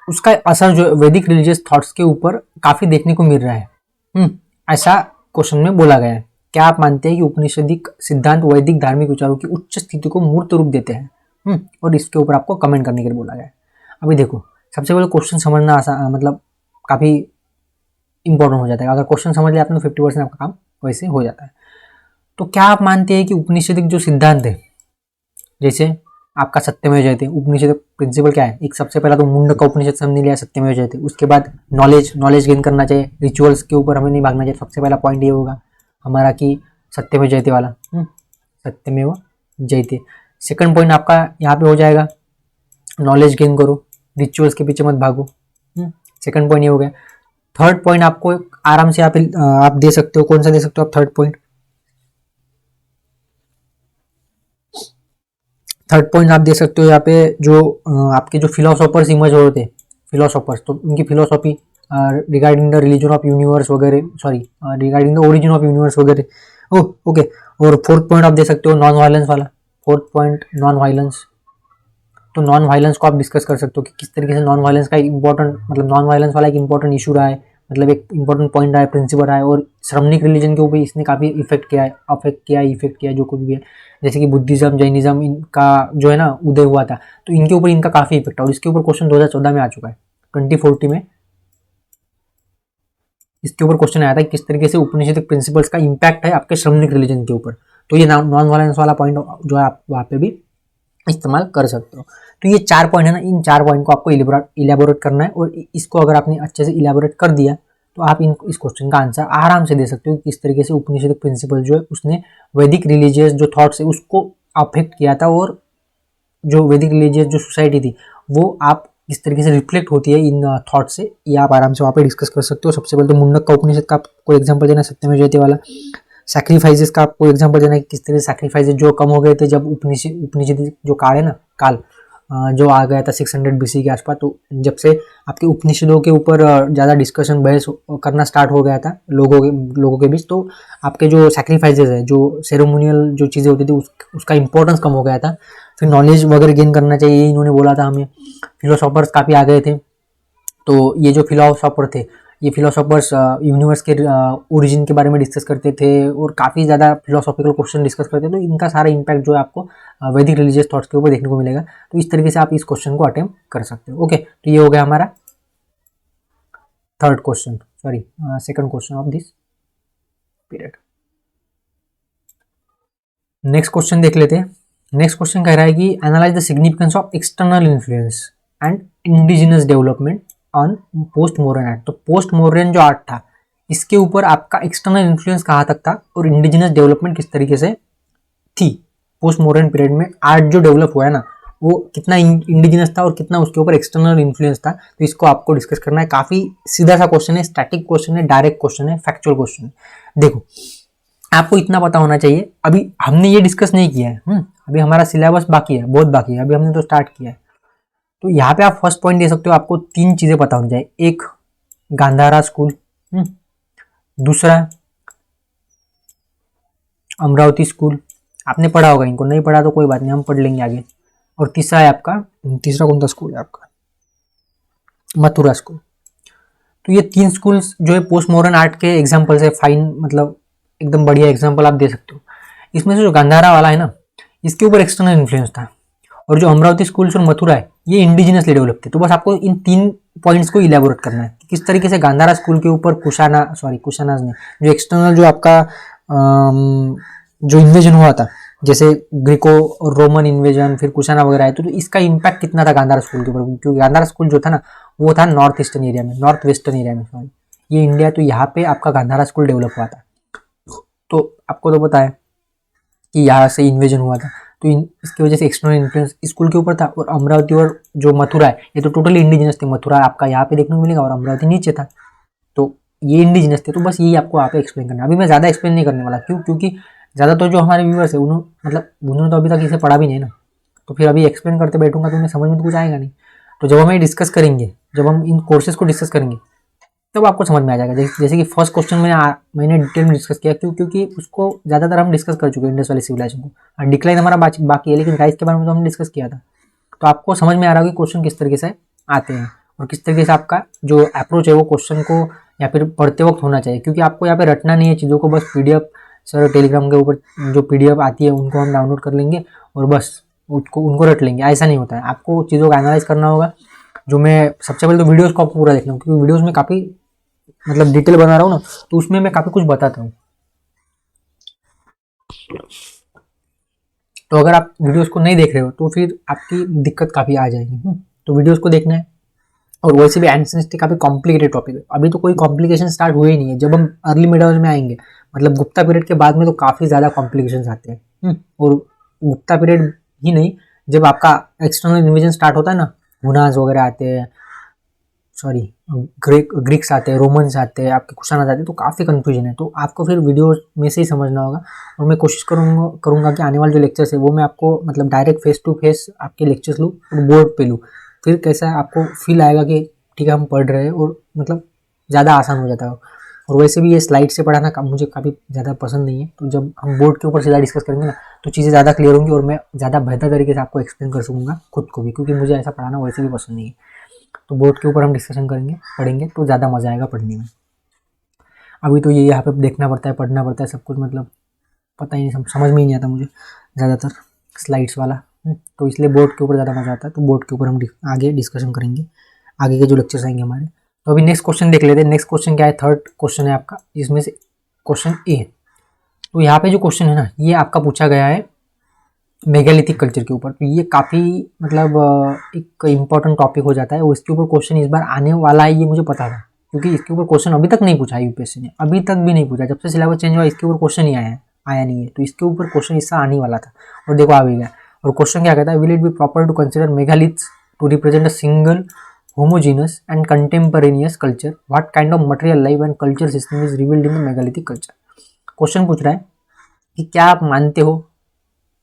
उसका असर जो वैदिक रिलीजियस थॉट्स के ऊपर काफी देखने को मिल रहा है। ऐसा क्वेश्चन में बोला गया है। क्या आप मानते हैं कि उपनिषदिक सिद्धांत वैदिक धार्मिक विचारों की उच्च स्थिति को मूर्त रूप देते हैं? और इसके ऊपर आपको कमेंट करने के लिए बोला गया है। अभी देखो, सबसे पहले क्वेश्चन समझना आसान, मतलब काफी इंपॉर्टेंट हो जाता है। अगर क्वेश्चन समझ लिया आपने 50% आपका काम वैसे हो जाता है। तो क्या आप मानते हैं कि उपनिषदिक जो सिद्धांत है, जैसे आपका सत्यमेव जयते, उपनिषद प्रिंसिपल क्या है, एक सबसे पहला तो मुंडक का उपनिषद हमने लिया, सत्यमेव जयते। उसके बाद नॉलेज गेन करना चाहिए, रिचुअल्स के ऊपर हमें नहीं भागना चाहिए। सबसे पहला पॉइंट ये होगा हमारा कि सत्यमेव जयते वाला, सत्यमेव जयते। सेकंड पॉइंट आपका यहाँ पे हो जाएगा नॉलेज गेन करो, रिचुअल्स के पीछे मत भागो। सेकंड पॉइंट ये हो गया। थर्ड पॉइंट आपको आराम से आप दे सकते हो, कौन सा दे सकते हो आप थर्ड पॉइंट? थर्ड पॉइंट आप दे सकते हो यहाँ पे जो आपके जो फिलोसोफर्स इमर्ज हो रहे थे, फिलोसोफर्स, तो उनकी philosophy regarding the religion of universe वगैरह, sorry regarding the origin of universe वगैरह। ओके। और फोर्थ पॉइंट आप दे सकते हो नॉन वायलेंस वाला, फोर्थ पॉइंट नॉन वायलेंस। तो नॉन वायलेंस को आप डिस्कस कर सकते हो कि किस तरीके से नॉन वायलेंस का इंपॉर्टेंट, मतलब नॉन वायलेंस वाला एक इंपॉर्टेंट इशू रहा है, मतलब एक इंपॉर्टेंट पॉइंट रहा है, प्रिंसिपल रहा है। और श्रमणिक रिलीजन के ऊपर इसने काफ़ी इफेक्ट किया है, इफेक्ट किया है जो कुछ भी है। जैसे कि बुद्धिज्म, जैनिज्म, इनका जो है ना उदय हुआ था, तो इनके ऊपर इनका काफ़ी इफेक्ट है। और इसके ऊपर क्वेश्चन 2014 में आ चुका है, 2040 में इसके ऊपर क्वेश्चन आया था कि किस तरीके से उपनिषदिक प्रिंसिपल्स का इंपैक्ट है आपके श्रमणिक रिलीजन के ऊपर। तो ये नॉन वायलेंस वाला पॉइंट जो है आप वहाँ पे भी इस्तेमाल कर सकते हो। तो ये 4 पॉइंट है ना, इन 4 पॉइंट को आपको इलेबोरेट करना है। और इसको अगर आपने अच्छे से इलेबोरेट कर दिया तो आप इस क्वेश्चन का आंसर आराम से दे सकते हो। किस तरीके से उपनिषदिक प्रिंसिपल जो है उसने वैदिक रिलीजियस जो थॉट्स है उसको अफेक्ट किया था, और जो वैदिक रिलीजियस जो सोसाइटी थी वो आप किस तरीके से रिफ्लेक्ट होती है इन थॉट से, ये आप आराम से वहाँ पे डिस्कस कर सकते हो। सबसे पहले तो मुंडक का उपनिषद का आपको एग्जाम्पल देना, सत्यमेव जयते वाला। सैक्रिफाइसेस का आपको एग्जांपल देना है कि किस तरह से सैक्रिफाइसेस जो कम हो गए थे जब उपनिषद जो काल है ना, काल जो आ गया था 600 BC के आसपास। तो जब से आपके उपनिषदों के ऊपर ज़्यादा डिस्कशन बहस करना स्टार्ट हो गया था लोगों के बीच, तो आपके जो सैक्रिफाइसेस है, जो सेरेमोनियल जो चीज़ें होती थी उसका इंपॉर्टेंस कम हो गया था। फिर नॉलेज वगैरह गेन करना चाहिए, ये इन्होंने बोला था हमें। फिलोसॉफर्स काफ़ी आ गए थे। तो ये जो फिलोसॉफर थे, ये फिलोसॉफर्स यूनिवर्स के ओरिजिन के बारे में डिस्कस करते थे और काफ़ी ज़्यादा फिलोसॉफिकल क्वेश्चन डिस्कस करते थे। तो इनका सारा इंपैक्ट जो है आपको वैदिक रिलीजियस थॉट्स के ऊपर देखने को मिलेगा। तो इस तरीके से आप इस क्वेश्चन को अटेम्प्ट कर सकते हो। ओके, तो ये हो गया हमारा third question, sorry second question of this period. Next question देख लेते हैं। नेक्स्ट क्वेश्चन कह रहा है कि analyse the significance of external influence and indigenous development on post modern art. तो पोस्ट मॉडर्न जो आर्ट था इसके ऊपर आपका एक्सटर्नल इन्फ्लुएंस कहाँ तक था और इंडिजिनस डेवलपमेंट किस तरीके से थी। पोस्ट मॉडर्न पीरियड में आर्ट जो डेवलप हुआ है ना वो कितना इंडिजिनस था और कितना उसके ऊपर एक्सटर्नल इन्फ्लुएंस था, तो इसको आपको डिस्कस करना है। काफी सीधा सा क्वेश्चन है, स्टैटिक क्वेश्चन है, डायरेक्ट क्वेश्चन है, फैक्चुअल क्वेश्चन है। देखो आपको इतना पता होना चाहिए, अभी हमने ये डिस्कस नहीं किया है, अभी हमारा सिलेबस बाकी है, बहुत बाकी है, अभी हमने तो स्टार्ट किया है। तो यहाँ पे आप फर्स्ट पॉइंट दे सकते हो, आपको 3 चीजें पता होनी चाहिए। एक गांधारा स्कूल, दूसरा अमरावती स्कूल, आपने पढ़ा होगा, इनको नहीं पढ़ा तो कोई बात नहीं, हम पढ़ लेंगे आगे। और तीसरा है आपका, तीसरा कौन सा स्कूल है आपका, मथुरा स्कूल। तो ये 3 स्कूल्स जो है पोस्ट मॉडर्न आर्ट के एग्जाम्पल्स है, फाइन मतलब एकदम बढ़िया एग्जाम्पल आप दे सकते हो। इसमें से जो गांधारा वाला है ना इसके ऊपर एक्सटर्नल इन्फ्लुएंस था, और जो अमरावती स्कूल्स और मथुरा है ये इंडिजिनसली डेवलप थे। तो बस आपको इन 3 पॉइंट्स को इलेबोरेट करना है कि किस तरीके से गांधारा स्कूल के ऊपर कुशानाज ने जो एक्सटर्नल जो आपका जो इन्वेजन हुआ था, जैसे ग्रीको और रोमन इन्वेजन, फिर कुशाना वगैरह आए, तो इसका इम्पैक्ट कितना था गांधारा स्कूल के ऊपर, क्योंकि गांधारा स्कूल जो था ना वो था नॉर्थ ईस्टर्न एरिया में, नॉर्थ वेस्टर्न एरिया में, सॉरी ये इंडिया, तो यहाँ पे आपका गांधारा स्कूल डेवलप हुआ था। तो आपको तो पता है कि यहाँ से इन्वेजन हुआ था, तो इसकी वजह से एक्सटर्नल इन्फ्लुएंस स्कूल के ऊपर था। और अमरावती और जो मथुरा है ये तो टोटली इंडिजिनस थे, मथुरा आपका यहाँ पे देखने को मिलेगा और अमरावती नीचे था, तो ये इंडिजिनस थे। तो बस यही आपको यहाँ पे एक्सप्लेन करना है। अभी मैं ज़्यादा एक्सप्लेन नहीं करने वाला, क्यों, क्योंकि ज़्यादा तो जो हमारे व्यूअर्स है उन्होंने तो अभी तक इसे पढ़ा भी नहीं ना, तो फिर अभी एक्सप्लेन करते बैठूंगा तो उन्हें समझ में तो कुछ आएगा नहीं। तो जब हम डिस्कस करेंगे, जब हम इन कोर्सेज को डिस्कस करेंगे तब आपको समझ में आ जाएगा। जैसे कि फर्स्ट क्वेश्चन मैंने डिटेल में डिस्कस किया, क्योंकि उसको ज़्यादातर हम डिस्कस कर चुके हैं, इंडस वैली सिविलाइजेशन को। डिक्लाइन हमारा बाकी है, लेकिन राइज के बारे में तो हमने डिस्कस किया था। तो आपको समझ में आ रहा है कि क्वेश्चन किस तरीके से आते हैं और किस तरीके से आपका जो अप्रोच है वो क्वेश्चन को या फिर पढ़ते वक्त होना चाहिए। क्योंकि आपको यहाँ पे रटना नहीं है चीज़ों को, बस PDF सर टेलीग्राम के ऊपर जो PDF आती है उनको हम डाउनलोड कर लेंगे और बस उनको रट लेंगे, ऐसा नहीं होता है। आपको चीज़ों का एनालाइज करना होगा। जो मैं सबसे पहले तो वीडियोस को आपको पूरा देखना होगा, क्योंकि वीडियोस में काफ़ी मतलब डिटेल बना रहा हूँ ना, तो उसमें मैं काफ़ी कुछ बताता हूँ। तो अगर आप वीडियोस को नहीं देख रहे हो तो फिर आपकी दिक्कत काफ़ी आ जाएगी। तो वीडियोस को देखना है। और वैसे भी एंसेंसिटी काफ़ी कॉम्प्लिकेटेड टॉपिक है, अभी तो कोई कॉम्प्लिकेशन स्टार्ट हुए ही नहीं है। जब हम अर्ली मिडल में आएंगे, मतलब गुप्ता पीरियड के बाद में, तो काफ़ी ज़्यादा कॉम्प्लिकेशन आते हैं। और गुप्ता पीरियड ही नहीं, जब आपका एक्सटर्नल इन्वेजन स्टार्ट होता है ना, हुनास वगैरह आते हैं, सॉरी ग्रीक्स आते हैं, रोमन्स आते हैं, आपके कुशानास आते हैं, तो काफ़ी कन्फ्यूजन है। तो आपको फिर वीडियो में से ही समझना होगा। और मैं कोशिश करूँगा कि आने वाले जो लेक्चर्स है वो मैं आपको मतलब डायरेक्ट फेस टू फेस आपके लेक्चर्स लूँ और बोर्ड पे लूँ। फिर कैसा आपको फील आएगा कि ठीक है हम पढ़ रहे हैं, और मतलब ज़्यादा आसान हो जाता है। और वैसे भी ये स्लाइड से पढ़ाना मुझे काफ़ी ज़्यादा पसंद नहीं है। तो जब हम बोर्ड के ऊपर सीधा डिस्कस करेंगे ना तो चीज़ें ज़्यादा क्लियर होंगी और मैं ज़्यादा बेहतर तरीके से आपको एक्सप्लेन कर सकूँगा खुद को भी, क्योंकि मुझे ऐसा पढ़ाना वैसे भी पसंद नहीं है। तो बोर्ड के ऊपर हम डिस्कशन करेंगे, पढ़ेंगे, तो ज़्यादा मज़ा आएगा पढ़ने में। अभी तो ये यहाँ पे देखना पड़ता है, पढ़ना पड़ता है, सब कुछ मतलब पता ही नहीं, समझ में ही नहीं आता मुझे ज़्यादातर स्लाइड्स वाला। तो इसलिए बोर्ड के ऊपर ज़्यादा मज़ा आता है। तो बोर्ड के ऊपर हम आगे डिस्कशन करेंगे, आगे के जो लेक्चर्स आएंगे हमारे। तो अभी नेक्स्ट क्वेश्चन देख लेते हैं। नेक्स्ट क्वेश्चन क्या है, थर्ड क्वेश्चन है आपका, जिसमें से क्वेश्चन ए। तो यहाँ पे जो क्वेश्चन है ना ये आपका पूछा गया है मेगालिथिक कल्चर के ऊपर। तो ये काफ़ी मतलब एक इम्पॉर्टेंट टॉपिक हो जाता है, और इसके ऊपर क्वेश्चन इस बार आने वाला है, ये मुझे पता था। क्योंकि इसके ऊपर क्वेश्चन अभी तक नहीं पूछा UPSC ने, अभी तक भी नहीं पूछा। जब से सिलेबस चेंज हुआ इसके ऊपर क्वेश्चन ही आया नहीं है। तो इसके ऊपर क्वेश्चन इससे आने वाला था, और देखो आ भी गया। और क्वेश्चन क्या कहता है, will it be proper to consider megaliths to represent a single homogeneous and contemporaneous culture? What kind of material life and culture system is revealed in the megalithic culture? Question पूछ रहा है कि क्या आप मानते हो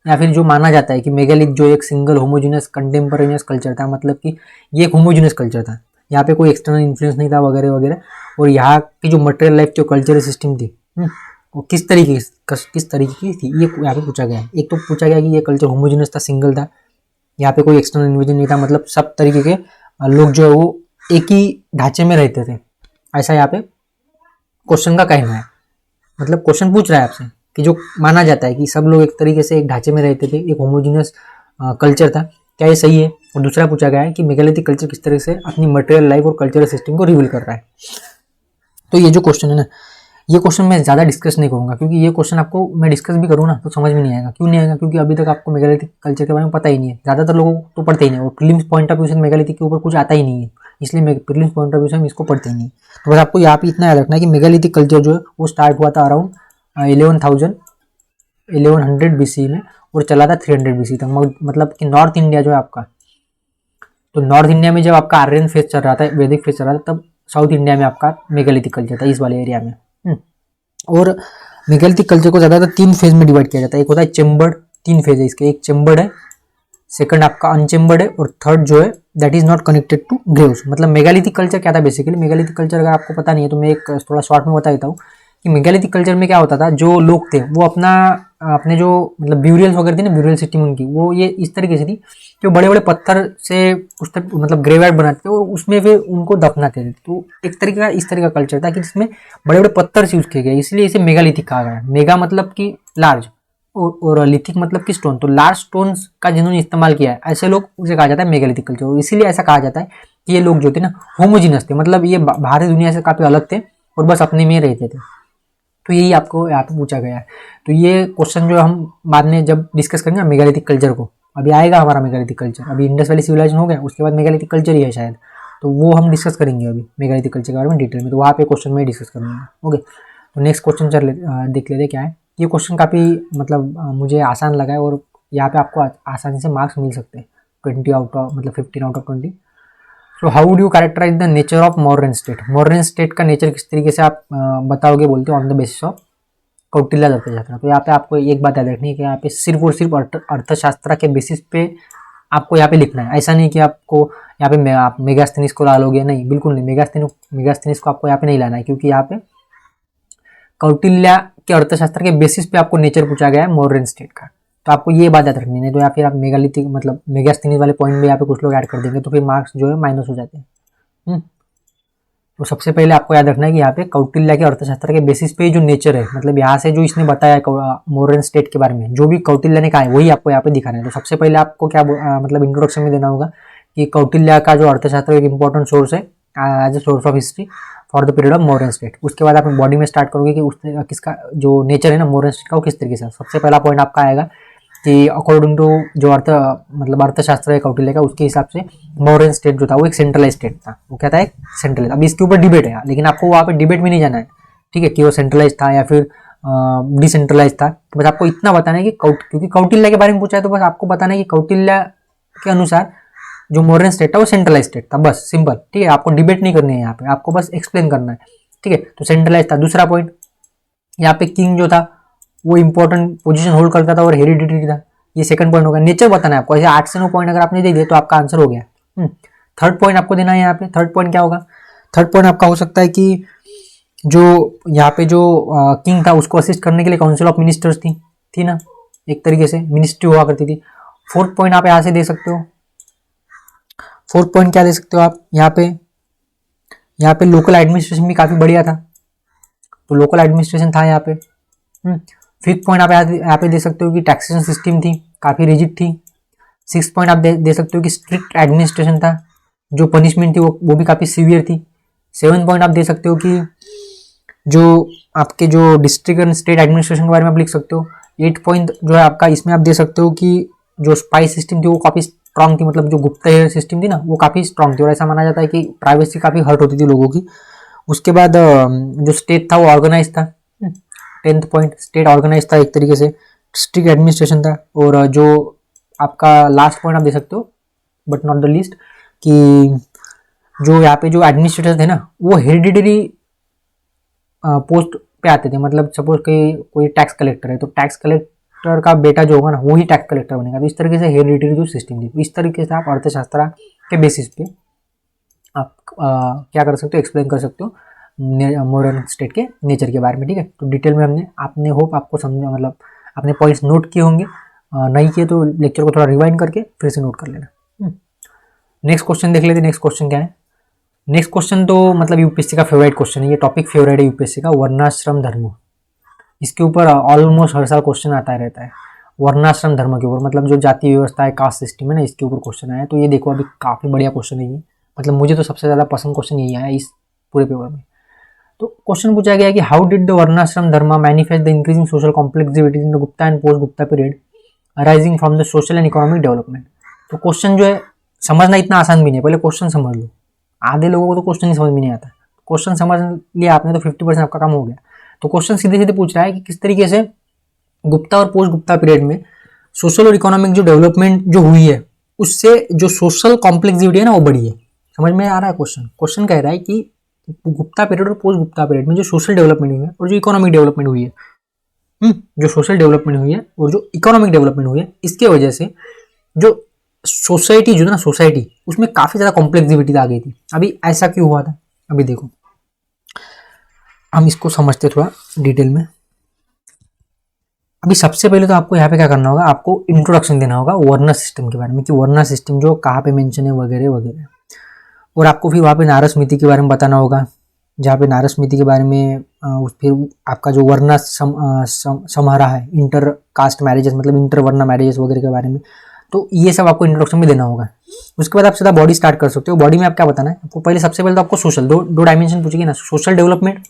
या फिर जो माना जाता है कि मेगालिथ जो एक सिंगल होमोजीनियस कंटेम्पोरेनियस कल्चर था, मतलब कि ये एक होमोजीनियस कल्चर था, यहाँ पे कोई एक्सटर्नल इन्फ्लुएंस नहीं था वगैरह वगैरह, और यहाँ की जो मटेरियल लाइफ जो कल्चरल सिस्टम थी वो किस तरीके की थी, ये यहाँ पे पूछा गया है। एक तो पूछा गया कि ये कल्चर होमोजीनियस था, सिंगल था, यहाँ पे कोई एक्सटर्नल इन्वेजन नहीं था, मतलब सब तरीके के लोग जो है वो एक ही ढांचे में रहते थे, ऐसा यहाँ पे क्वेश्चन का कहना है। मतलब क्वेश्चन पूछ रहा है आपसे कि जो माना जाता है कि सब लोग एक तरीके से एक ढांचे में रहते थे, एक होमोजीनियस कल्चर था, क्या ये सही है? और दूसरा पूछा गया है कि मेगालिथिक कल्चर किस तरह से अपनी मटेरियल लाइफ और कल्चरल सिस्टम को रिवील कर रहा है। तो ये जो क्वेश्चन है ना, ये क्वेश्चन मैं ज़्यादा डिस्कस नहीं करूँगा, क्योंकि ये क्वेश्चन आपको मैं डिस्कस भी करूँ ना तो समझ में नहीं आएगा। क्यों नहीं आएगा? क्योंकि अभी तक आपको मेगालिथिक कल्चर के बारे में पता ही नहीं है, ज़्यादातर लोगों को तो पढ़ते ही नहीं, और प्रीलिम्स पॉइंट ऑफ व्यू से मेगालिथिक के ऊपर कुछ आता ही नहीं है। इसलिए प्रीलिम्स पॉइंट ऑफ व्यू से हम इसको पढ़ते नहीं। तो बस आपको यहाँ पे इतना याद रखना है कि मेगालिथिक कल्चर जो है वो स्टार्ट हुआ था अराउंड 1100 BC में और चला था 300 BC तक। मतलब कि नॉर्थ इंडिया जो है आपका, तो नॉर्थ इंडिया में जब आपका आर्यन फेज चल रहा था, वैदिक फेज चल रहा था, तब साउथ इंडिया में आपका मेगालिथिक कल्चर था, इस वाले एरिया में। और मेगालिथिक कल्चर को ज़्यादातर 3 फेज में डिवाइड किया जाता है। एक होता है चेम्बर्ड, 3 फेज है इसके, एक चेम्बर्ड है, सेकंड आपका अनचेम्बर्ड है, और थर्ड जो है that is not connected to graves. मतलब मेगालिथिक कल्चर क्या था बेसिकली, मेगालिथिक कल्चर अगर आपको पता नहीं है तो मैं एक थोड़ा शॉर्ट में बता देता हूँ कि मेगालिथिक कल्चर में क्या होता था, जो लोग थे वो अपने जो मतलब ब्यूरियल्स वगैरह थी ना, ब्यूरियल सिस्टम उनकी, वो ये इस तरीके से थी कि बड़े बड़े पत्थर से उस तक मतलब ग्रेवयार्ड बनाते थे और उसमें फिर उनको दफनाते थे। तो एक तरीके का इस तरीके का कल्चर था कि जिसमें बड़े बड़े पत्थर से यूज किए गए, इसलिए इसे मेगालिथिक कहा गया। मेगा मतलब कि लार्ज और लिथिक मतलब कि स्टोन, तो लार्ज स्टोन्स का जिन्होंने इस्तेमाल किया है ऐसे लोग उसे कहा जाता है मेगालिथिक कल्चर। इसीलिए ऐसा कहा जाता है कि ये लोग जो थे ना होमोजीनस थे, मतलब ये बाहरी दुनिया से काफी अलग थे और बस अपने में रहते थे। तो यही आपको यहाँ पे पूछा गया है। तो ये क्वेश्चन जो हम बाद में जब डिस्कस करेंगे मेगालिथिक कल्चर को, अभी आएगा हमारा मेगालिथिक कल्चर, अभी इंडस वैली सिविलाइजेशन हो गया, उसके बाद मेगालिथिक कल्चर ही है शायद, तो वो हम डिस्कस करेंगे अभी मेगालिथिक कल्चर के बारे में डिटेल में, तो वहाँ पे क्वेश्चन में डिस्कस करेंगे। ओके, तो नेक्स्ट क्वेश्चन देख लेते क्या है। ये क्वेश्चन काफ़ी मतलब मुझे आसान लगा है और यहाँ पे आपको आसानी से मार्क्स मिल सकते हैं 20 आउट ऑफ मतलब 15 आउट ऑफ 20। तो how would you characterise the nature of modern state. Modern state का नेचर किस तरीके से आप बताओगे बोलते हो, on the basis of Kautilya Arthashastra. तो यहाँ पे आपको एक बात याद रखनी है कि यहाँ पे सिर्फ और सिर्फ अर्थशास्त्र के बेसिस पे आपको यहाँ पे लिखना है। ऐसा नहीं कि आपको यहाँ पे आप मेगास्थनीज को ला लोगे, नहीं, बिल्कुल नहीं। मेगास्थनीज को आपको यहाँ पे नहीं लाना है, क्योंकि यहाँ पे कौटिल्य के अर्थशास्त्र के बेसिस पे आपको नेचर पूछा गया है मॉडर्न स्टेट का। तो आपको ये बात याद रखनी है, तो या फिर आप मेगालिथिक मतलब मेगास्थनीज वाले पॉइंट में यहाँ पे कुछ लोग ऐड कर देंगे तो फिर मार्क्स जो है माइनस हो जाते हैं। तो सबसे पहले आपको याद रखना है कि यहाँ पे कौटिल्य के अर्थशास्त्र के बेसिस पे जो नेचर है, मतलब यहाँ से जो इसने बताया मॉडर्न स्टेट के बारे में, जो भी कौटिल्य ने कहा है वही आपको यहाँ पे दिखाना है। तो सबसे पहले आपको क्या मतलब इंट्रोडक्शन में देना होगा कि कौटिल्य का जो अर्थशास्त्र एक इंपॉर्टेंट सोर्स है as a source of history for the period of modern state. उसके बाद आप बॉडी में स्टार्ट करोगे कि उसने किसका जो नेचर है ना मॉडर्न स्टेट का वो किस तरीके से। सबसे पहला पॉइंट आपका आएगा कि अकॉर्डिंग टू जो अर्थशास्त्र है कौटिल्य का, उसके हिसाब से मॉडर्न स्टेट जो था वो एक सेंट्रलाइज स्टेट था। वो क्या था, एक सेंट्रलाइज। अभी इसके ऊपर डिबेट है, लेकिन आपको वहाँ पे डिबेट में नहीं जाना है, ठीक है, कि वो सेंट्रलाइज था या फिर डिसेंट्रलाइज था। तो बस आपको इतना बताना है कि क्योंकि कौटिल्य के बारे में पूछा है तो बस आपको बताना है कि कौटिल्य के अनुसार जो मॉडर्न स्टेट था वो सेंट्रलाइज स्टेट था, बस सिंपल, ठीक है। आपको डिबेट नहीं करनी है यहाँ पे, आपको बस एक्सप्लेन करना है, ठीक है। तो सेंट्रलाइज था। दूसरा पॉइंट, यहाँ पे किंग जो था वो इंपॉर्टेंट पोजीशन होल्ड करता था और हेरिडिटरी था। ये सेकंड पॉइंट होगा। नेचर बताना है आपको। ऐसे 8 से 9 पॉइंट अगर आपने दे दिए तो आपका आंसर हो गया। थर्ड पॉइंट आपको देना है यहाँ पे। थर्ड पॉइंट क्या होगा, थर्ड पॉइंट आपका हो सकता है कि जो यहाँ पे जो किंग था उसको असिस्ट करने के लिए काउंसिल ऑफ मिनिस्टर्स थी ना, एक तरीके से मिनिस्ट्री हुआ करती थी। फोर्थ पॉइंट आप यहाँ से दे सकते हो। फोर्थ पॉइंट क्या दे सकते हो आप यहाँ पे लोकल एडमिनिस्ट्रेशन भी काफी बढ़िया था, तो लोकल एडमिनिस्ट्रेशन था यहाँ पे। फिफ्थ पॉइंट आप यहाँ पे दे सकते हो कि टैक्सेशन सिस्टम थी, काफी रिजिड थी। सिक्स पॉइंट आप दे सकते हो कि स्ट्रिक्ट एडमिनिस्ट्रेशन था, जो पनिशमेंट थी वो भी काफी सीवियर थी। सेवन पॉइंट आप दे सकते हो कि जो आपके जो डिस्ट्रिक्ट एंड स्टेट एडमिनिस्ट्रेशन के बारे में आप लिख सकते हो। 8 पॉइंट जो है आपका, इसमें आप दे सकते हो कि जो स्पाई सिस्टम थी वो काफी स्ट्रांग थी, मतलब जो गुप्तहेर सिस्टम थी ना वो काफी स्ट्रांग थी और ऐसा माना जाता है कि प्राइवेसी काफी हर्ट होती थी लोगों की। उसके बाद जो स्टेट था वो ऑर्गेनाइज था। 10th पॉइंट, स्टेट ऑर्गेनाइज था एक तरीके से, स्ट्रिक्ट एडमिनिस्ट्रेशन था। और जो आपका लास्ट पॉइंट आप दे सकते हो बट नॉट द लीस्ट, कि जो यहाँ पे जो एडमिनिस्ट्रेटर थे ना वो हेरिडिटरी पोस्ट पे आते थे। मतलब सपोज कोई टैक्स कलेक्टर है तो टैक्स कलेक्टर का बेटा जो होगा ना वो ही टैक्स कलेक्टर बनेगा। तो इस तरीके से हेरिडिटरी जो सिस्टम थी, इस तरीके से आप अर्थशास्त्र के बेसिस पे आप क्या कर सकते हो, एक्सप्लेन कर सकते हो मॉडर्न स्टेट के नेचर के बारे में, ठीक है। तो डिटेल में आपने होप आपको समझा, मतलब आपने पॉइंट्स नोट किए होंगे। नहीं किए तो लेक्चर को थोड़ा रिवाइंड करके फिर से नोट कर लेना। नेक्स्ट क्वेश्चन देख लेते। नेक्स्ट क्वेश्चन क्या है। नेक्स्ट क्वेश्चन तो मतलब यूपीएससी का फेवरेट क्वेश्चन है, ये टॉपिक फेवरेट है यूपीएससी का, वर्णाश्रम धर्म। इसके ऊपर ऑलमोस्ट हर साल क्वेश्चन आता रहता है वर्णाश्रम धर्म के ऊपर, मतलब जो जाति व्यवस्था है, कास्ट सिस्टम है ना, इसके ऊपर क्वेश्चन आया। तो ये देखो अभी काफ़ी बढ़िया क्वेश्चन है ये, मतलब मुझे तो सबसे ज़्यादा पसंद क्वेश्चन यही आया इस पूरे पेपर में। तो क्वेश्चन पूछा गया कि हाउ डिड द वर्णाश्रम धर्म manifest the increasing social complexities in the Gupta and post Gupta period arising from the social and economic development. तो क्वेश्चन जो है समझना इतना आसान भी नहीं है, पहले क्वेश्चन समझ लो, आधे लोगों को तो क्वेश्चन ही समझ में नहीं आता। क्वेश्चन समझ लिया आपने तो 50% आपका काम हो गया। तो क्वेश्चन सीधे सीधे पूछ रहा है कि किस तरीके से गुप्ता और पोस्ट गुप्ता पीरियड में सोशल और इकोनॉमिक जो डेवलपमेंट जो हुई है उससे जो सोशल कॉम्प्लेक्सिटी है ना वो बढ़ी है। समझ में आ रहा है क्वेश्चन? क्वेश्चन कह रहा है कि गुप्ता पीरियड और पोस्ट गुप्ता पीरियड में जो सोशल डेवलपमेंट हुई है और जो इकोनॉमिक डेवलपमेंट हुई है, जो सोशल डेवलपमेंट हुई है और जो इकोनॉमिक डेवलपमेंट हुई है, इसके वजह से जो सोसाइटी जो है ना, सोसाइटी उसमें काफी ज्यादा कॉम्प्लेक्सिटी आ गई थी। अभी ऐसा क्यों हुआ था? अभी देखो, हम इसको समझते थोड़ा डिटेल में। अभी सबसे पहले तो आपको यहाँ पे क्या करना होगा, आपको इंट्रोडक्शन देना होगा वर्ना सिस्टम के बारे में कि वर्ना सिस्टम जो कहाँ पे मेंशन है वगैरह वगैरह। और आपको फिर वहाँ पे नारद स्मृति के बारे में बताना होगा, जहाँ पे नारद स्मृति के बारे में फिर आपका जो वर्ना समारोह है, इंटर कास्ट मैरिजेस मतलब इंटर वर्ना मैरिजेस वगैरह के बारे में, तो ये सब आपको इंट्रोडक्शन में देना होगा। उसके बाद आप सीधा बॉडी स्टार्ट कर सकते हो। बॉडी में आप क्या बताना है आपको, पहले सबसे पहले तो आपको सोशल दो डायमेंशन पूछेगी ना, सोशल डेवलपमेंट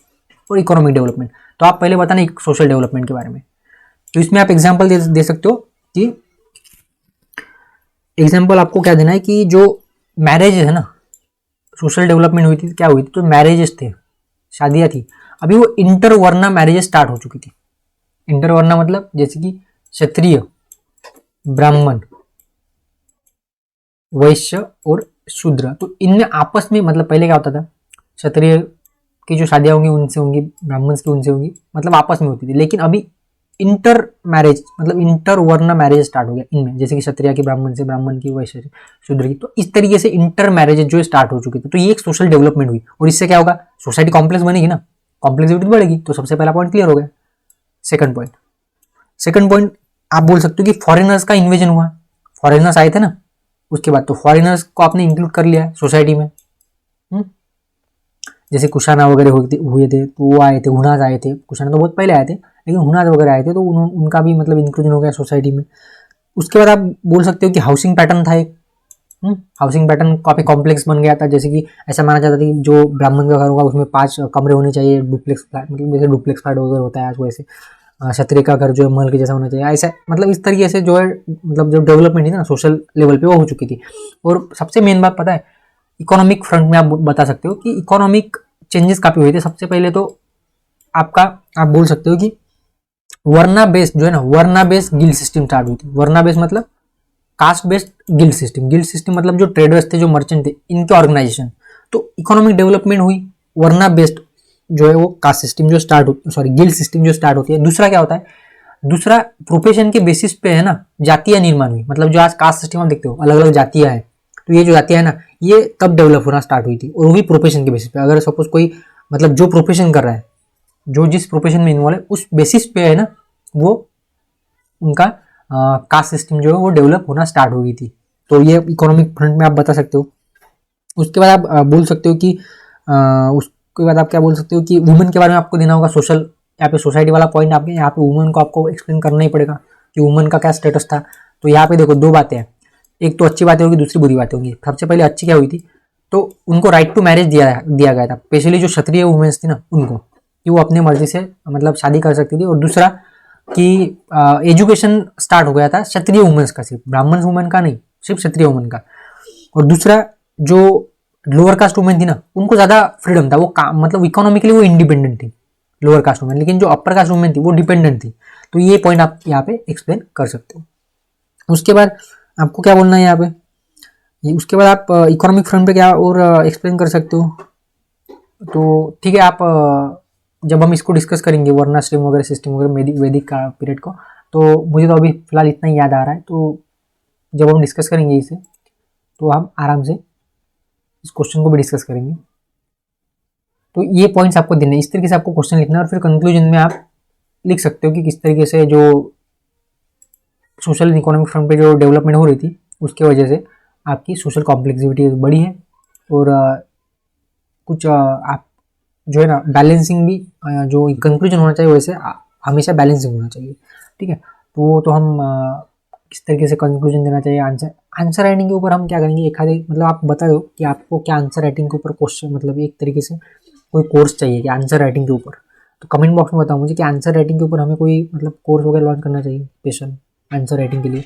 और इकोनॉमिक डेवलपमेंट। तो आप पहले बताना सोशल डेवलपमेंट के बारे में। तो इसमें आप एग्जाम्पल दे सकते हो कि एग्जाम्पल आपको क्या देना है कि जो मैरिज है ना, सोशल डेवलपमेंट हुई थी, क्या हुई थी, तो मैरिजेस थे, शादियां थी। अभी वो इंटर वर्ना मैरिजेस स्टार्ट हो चुकी थी। इंटर वर्ना मतलब जैसे कि क्षत्रिय, ब्राह्मण, वैश्य और शूद्र, तो इनमें आपस में मतलब पहले क्या होता था, क्षत्रिय की जो शादियां होंगी उनसे होंगी, ब्राह्मण की उनसे होंगी, मतलब आपस में होती थी। लेकिन अभी इंटर मैरिज मतलब इंटर वर्ण मैरिज स्टार्ट हो गया इनमें, जैसे कि क्षत्रिय की ब्राह्मण से, ब्राह्मण की वैश्य से, शूद्र की, तो इस तरीके से इंटर मैरिज जो स्टार्ट हो चुकी थी। तो ये एक सोशल डेवलपमेंट हुई और इससे क्या होगा, सोसाइटी कॉम्प्लेक्स बनेगी ना, कॉम्प्लेक्सिटी बढ़ेगी। तो सबसे पहला पॉइंट क्लियर हो गया। सेकंड पॉइंट आप बोल सकते हो कि फॉरेनर्स का इन्वेजन हुआ, फॉरेनर्स आए थे ना, उसके बाद तो फॉरेनर्स को आपने इंक्लूड कर लिया सोसाइटी में। जैसे कुशाना वगैरह हुए थे तो वो आए थे, हुनाज आए थे, कुशाना तो बहुत पहले आए थे, लेकिन हुनाज वगैरह आए थे तो उनका भी मतलब इंक्लूजन हो गया सोसाइटी में। उसके बाद आप बोल सकते हो कि हाउसिंग पैटर्न था एक, हाउसिंग पैटर्न काफी कॉम्प्लेक्स बन गया था। जैसे कि ऐसा माना जाता था कि जो ब्राह्मण का घर होगा उसमें 5 कमरे होने चाहिए, डुप्लेक्स फ्लैट, मतलब जैसे डुप्लेक्स फ्लैट वगैरह होता है आज वैसे। क्षत्रिय का घर जो है महल के जैसा होना चाहिए, ऐसा मतलब इस तरीके से जो है मतलब जो डेवलपमेंट थी ना सोशल लेवल पे वो हो चुकी थी। और सबसे मेन बात पता है, इकोनॉमिक फ्रंट में आप बता सकते हो कि इकोनॉमिक चेंजेस काफी हुए थे। सबसे पहले तो आपका आप बोल सकते हो कि वर्ना बेस्ड जो है ना, वर्ना बेस्ड गिल्ड सिस्टम स्टार्ट हुई थी। वर्ना बेस्ड मतलब caste based guild system, guild system मतलब जो ट्रेडर्स थे, जो मर्चेंट थे, इनके ऑर्गेनाइजेशन। तो इकोनॉमिक डेवलपमेंट हुई, वर्ना बेस्ड जो है वो कास्ट सिस्टम जो स्टार्ट होती, सॉरी गिल्ड सिस्टम जो स्टार्ट होती है। दूसरा क्या होता है, दूसरा प्रोफेशन के बेसिस पे है ना जातियां निर्माण हुई। मतलब जो आज कास्ट सिस्टम आप देखते हो अलग अलग जातियां हैं, तो ये जो जातियां है ना ये तब डेवलप होना स्टार्ट हुई थी, और वो भी प्रोफेशन के बेसिस पे। अगर सपोज कोई मतलब जो प्रोफेशन कर रहा है, जो जिस प्रोफेशन में इन्वॉल्व है, उस बेसिस पे है ना वो उनका कास्ट सिस्टम जो है वो डेवलप होना स्टार्ट हो गई थी। तो ये इकोनॉमिक फ्रंट में आप बता सकते हो। उसके बाद आप बोल सकते हो कि उसके बाद आप क्या बोल सकते हो कि वुमेन के बारे में आपको देना होगा सोशल। यहाँ पे सोसाइटी वाला पॉइंट आपके यहाँ पे वुमेन को आपको एक्सप्लेन करना ही पड़ेगा कि वुमेन का क्या स्टेटस था। तो यहाँ पे देखो दो बातें हैं, एक तो अच्छी बातें होगी, दूसरी बुरी बातें होंगी। सबसे पहले अच्छी क्या हुई थी, तो उनको राइट टू मैरिज दिया गया था, स्पेशली जो क्षत्रिय वुमेन्स थी ना उनको, कि वो अपने मर्जी से मतलब शादी कर सकती थी। और दूसरा कि एजुकेशन स्टार्ट हो गया था क्षत्रिय वुमेन्स का, सिर्फ ब्राह्मण वुमेन का नहीं, सिर्फ क्षत्रिय वुमेन का। और दूसरा जो लोअर कास्ट वुमेन थी ना उनको ज्यादा फ्रीडम था, वो मतलब इकोनॉमिकली वो इंडिपेंडेंट थी लोअर कास्ट वुमेन, लेकिन जो अपर कास्ट वुमेन थी वो डिपेंडेंट थी। तो ये पॉइंट आप यहाँ पे एक्सप्लेन कर सकते हो। उसके बाद आपको क्या बोलना है यहाँ पे, उसके बाद आप इकोनॉमिक फ्रंट पे क्या और एक्सप्लेन कर सकते हो। तो ठीक है, आप जब हम इसको डिस्कस करेंगे वर्ना स्ट्रीम वगैरह सिस्टम वगैरह वैदिक का पीरियड को, तो मुझे तो अभी फिलहाल इतना ही याद आ रहा है। तो जब हम डिस्कस करेंगे इसे तो हम आराम से इस क्वेश्चन को भी डिस्कस करेंगे। तो ये पॉइंट्स आपको देने, इस तरीके से आपको क्वेश्चन लिखना है और फिर कंक्लूजन में आप लिख सकते हो कि किस तरीके से जो सोशल एंड इकोनॉमिक फ्रंट पे जो डेवलपमेंट हो रही थी उसके वजह से आपकी सोशल कॉम्प्लेक्सिटी बढ़ी है। और कुछ आप जो है ना बैलेंसिंग भी, जो कंक्लूजन होना चाहिए वैसे हमेशा बैलेंसिंग होना चाहिए। ठीक है, तो हम किस तरीके से कंक्लूजन देना चाहिए, आंसर राइटिंग के ऊपर हम क्या करेंगे, एक आधे मतलब आप बता दो कि आपको क्या आंसर राइटिंग के ऊपर क्वेश्चन मतलब एक तरीके से कोई कोर्स चाहिए कि आंसर राइटिंग के ऊपर, तो कमेंट बॉक्स में बताओ मुझे कि आंसर राइटिंग के ऊपर हमें कोई मतलब कोर्स वगैरह लॉन्च करना चाहिए स्पेशल आंसर राइटिंग के लिए।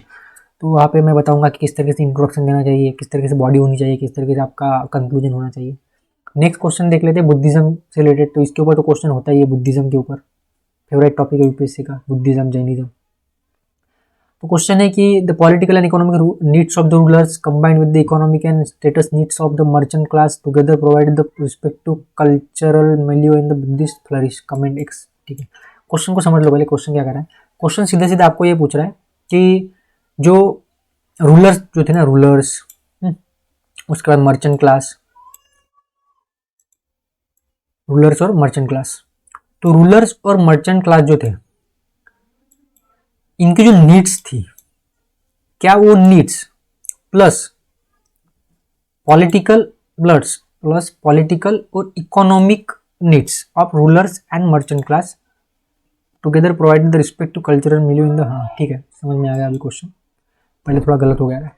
तो वहाँ पे मैं बताऊंगा कि किस तरीके से इंट्रोडक्शन देना चाहिए, किस तरीके से बॉडी होनी चाहिए, किस तरीके से आपका कंक्लूजन होना चाहिए। नेक्स्ट क्वेश्चन देख लेते हैं बुद्धिज्म से रिलेटेड। तो इसके ऊपर तो क्वेश्चन होता ही है बुद्धिज्म के ऊपर, फेवरेट टॉपिक है यूपीएससी का, बुद्धिज्म जैनिज्म। तो क्वेश्चन है कि the political and economic needs of the rulers combined with the economic and status needs of the merchant class together provide the respective cultural milieu in the Buddhist flourish. Comment X. ठीक है, question को समझ लो पहले, question क्या कर रहा है। Question सीधे सीधे आपको ये पूछ रहा है कि जो रूलर्स जो थे ना, रूलर्स, उसके बाद मर्चेंट क्लास, रूलर्स और मर्चेंट क्लास। तो रूलर्स और मर्चेंट क्लास जो थे, इनकी जो नीड्स थी, क्या वो नीड्स प्लस पॉलिटिकल और economic needs of rulers and merchant class together provide the respect to cultural milieu in the, हाँ ठीक है समझ में आ गया अभी क्वेश्चन, पहले थोड़ा गलत हो गया है।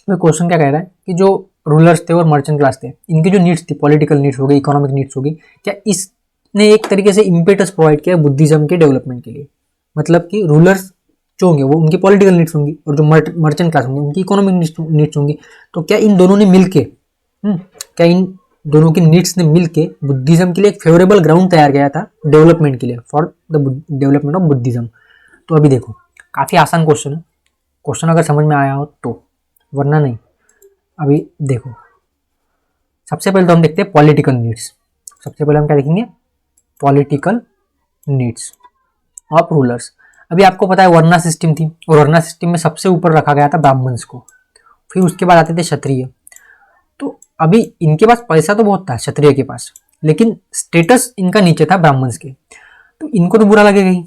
तो क्वेश्चन क्या कह रहा है कि जो रूलर्स थे और मर्चेंट क्लास थे, इनकी जो नीड्स थी, पॉलिटिकल नीड्स हो गई, इकोनॉमिक नीड्स हो गई, क्या इसने एक तरीके से इम्पेटस प्रोवाइड किया बुद्धिज्म के डेवलपमेंट के लिए। मतलब कि रूलर्स जो होंगे वो उनकी पॉलिटिकल नीड्स होंगी और जो मर्चेंट क्लास होंगे उनकी इकोनॉमिक नीड्स होंगी। तो क्या इन दोनों ने मिलके क्या इन दोनों की नीड्स ने मिलके बुद्धिज्म के लिए एक फेवरेबल ग्राउंड तैयार किया था डेवलपमेंट के लिए, for the development of Buddhism. तो अभी देखो, काफ़ी आसान क्वेश्चन है, क्वेश्चन अगर समझ में आया हो तो, वरना नहीं। अभी देखो, सबसे पहले तो हम देखते हैं पॉलिटिकल नीड्स। सबसे पहले हम क्या देखेंगे, पॉलिटिकल नीड्स ऑफ रूलर्स। अभी आपको पता है वर्ना सिस्टम थी, और वर्ना सिस्टम में सबसे ऊपर रखा गया था ब्राह्मण्स को, फिर उसके बाद आते थे क्षत्रिय। तो अभी इनके पास पैसा तो बहुत था क्षत्रिय के पास, लेकिन स्टेटस इनका नीचे था ब्राह्मण्स के। तो इनको तो बुरा लगेगा ही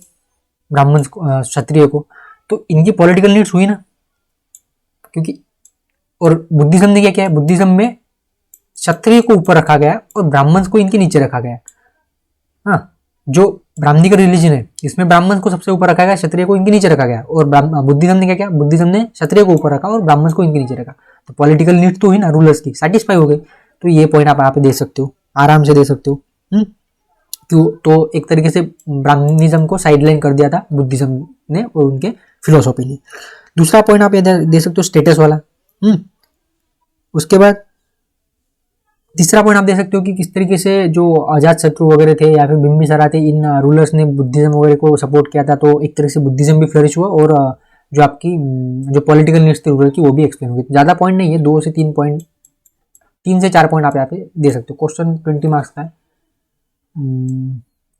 ब्राह्मण्स को, क्षत्रिय को। तो इनकी पॉलिटिकल नीड्स हुई ना, क्योंकि और बुद्धिज्म ने क्या किया है, बुद्धिज्म में क्षत्रिय को ऊपर रखा गया और ब्राह्मण्स को इनके नीचे रखा गया। हाँ, जो ब्राह्मणी का रिलीजन है इसमें ब्राह्मण को सबसे ऊपर रखा गया, क्षत्रिय को इनके नीचे रखा गया। और बुद्धिज्म ने क्या किया, बुद्धिज्म ने क्षत्रिय को ऊपर रखा और ब्राह्मण को इनके नीचे रखा। तो पॉलिटिकल नीड्स तो हुई ना रूलर्स की, सेटिस्फाई हो गई। तो ये पॉइंट आप यहाँ पे दे सकते हो, आराम से दे सकते हो। क्यों, तो एक तरीके से ब्राह्मणिज्म को साइडलाइन कर दिया था बुद्धिज्म ने और उनके फिलोसॉफी ने। दूसरा पॉइंट आप ये दे सकते हो स्टेटस वाला। उसके बाद तीसरा पॉइंट आप दे सकते हो कि किस तरीके से जो अजात शत्रु वगैरह थे या फिर बिम्बिसारा थे, इन रूलर्स ने बुद्धिज्म वगैरह को सपोर्ट किया था। तो एक तरह से बुद्धिज्म भी फ्लरिश हुआ और जो आपकी जो पॉलिटिकल नीड्स थी रूलर की वो भी एक्सप्लेन हुई। ज़्यादा पॉइंट नहीं है, 2 से 3 पॉइंट, 3 से 4 पॉइंट आप यहाँ पे दे सकते हो। क्वेश्चन 20 मार्क्स का है,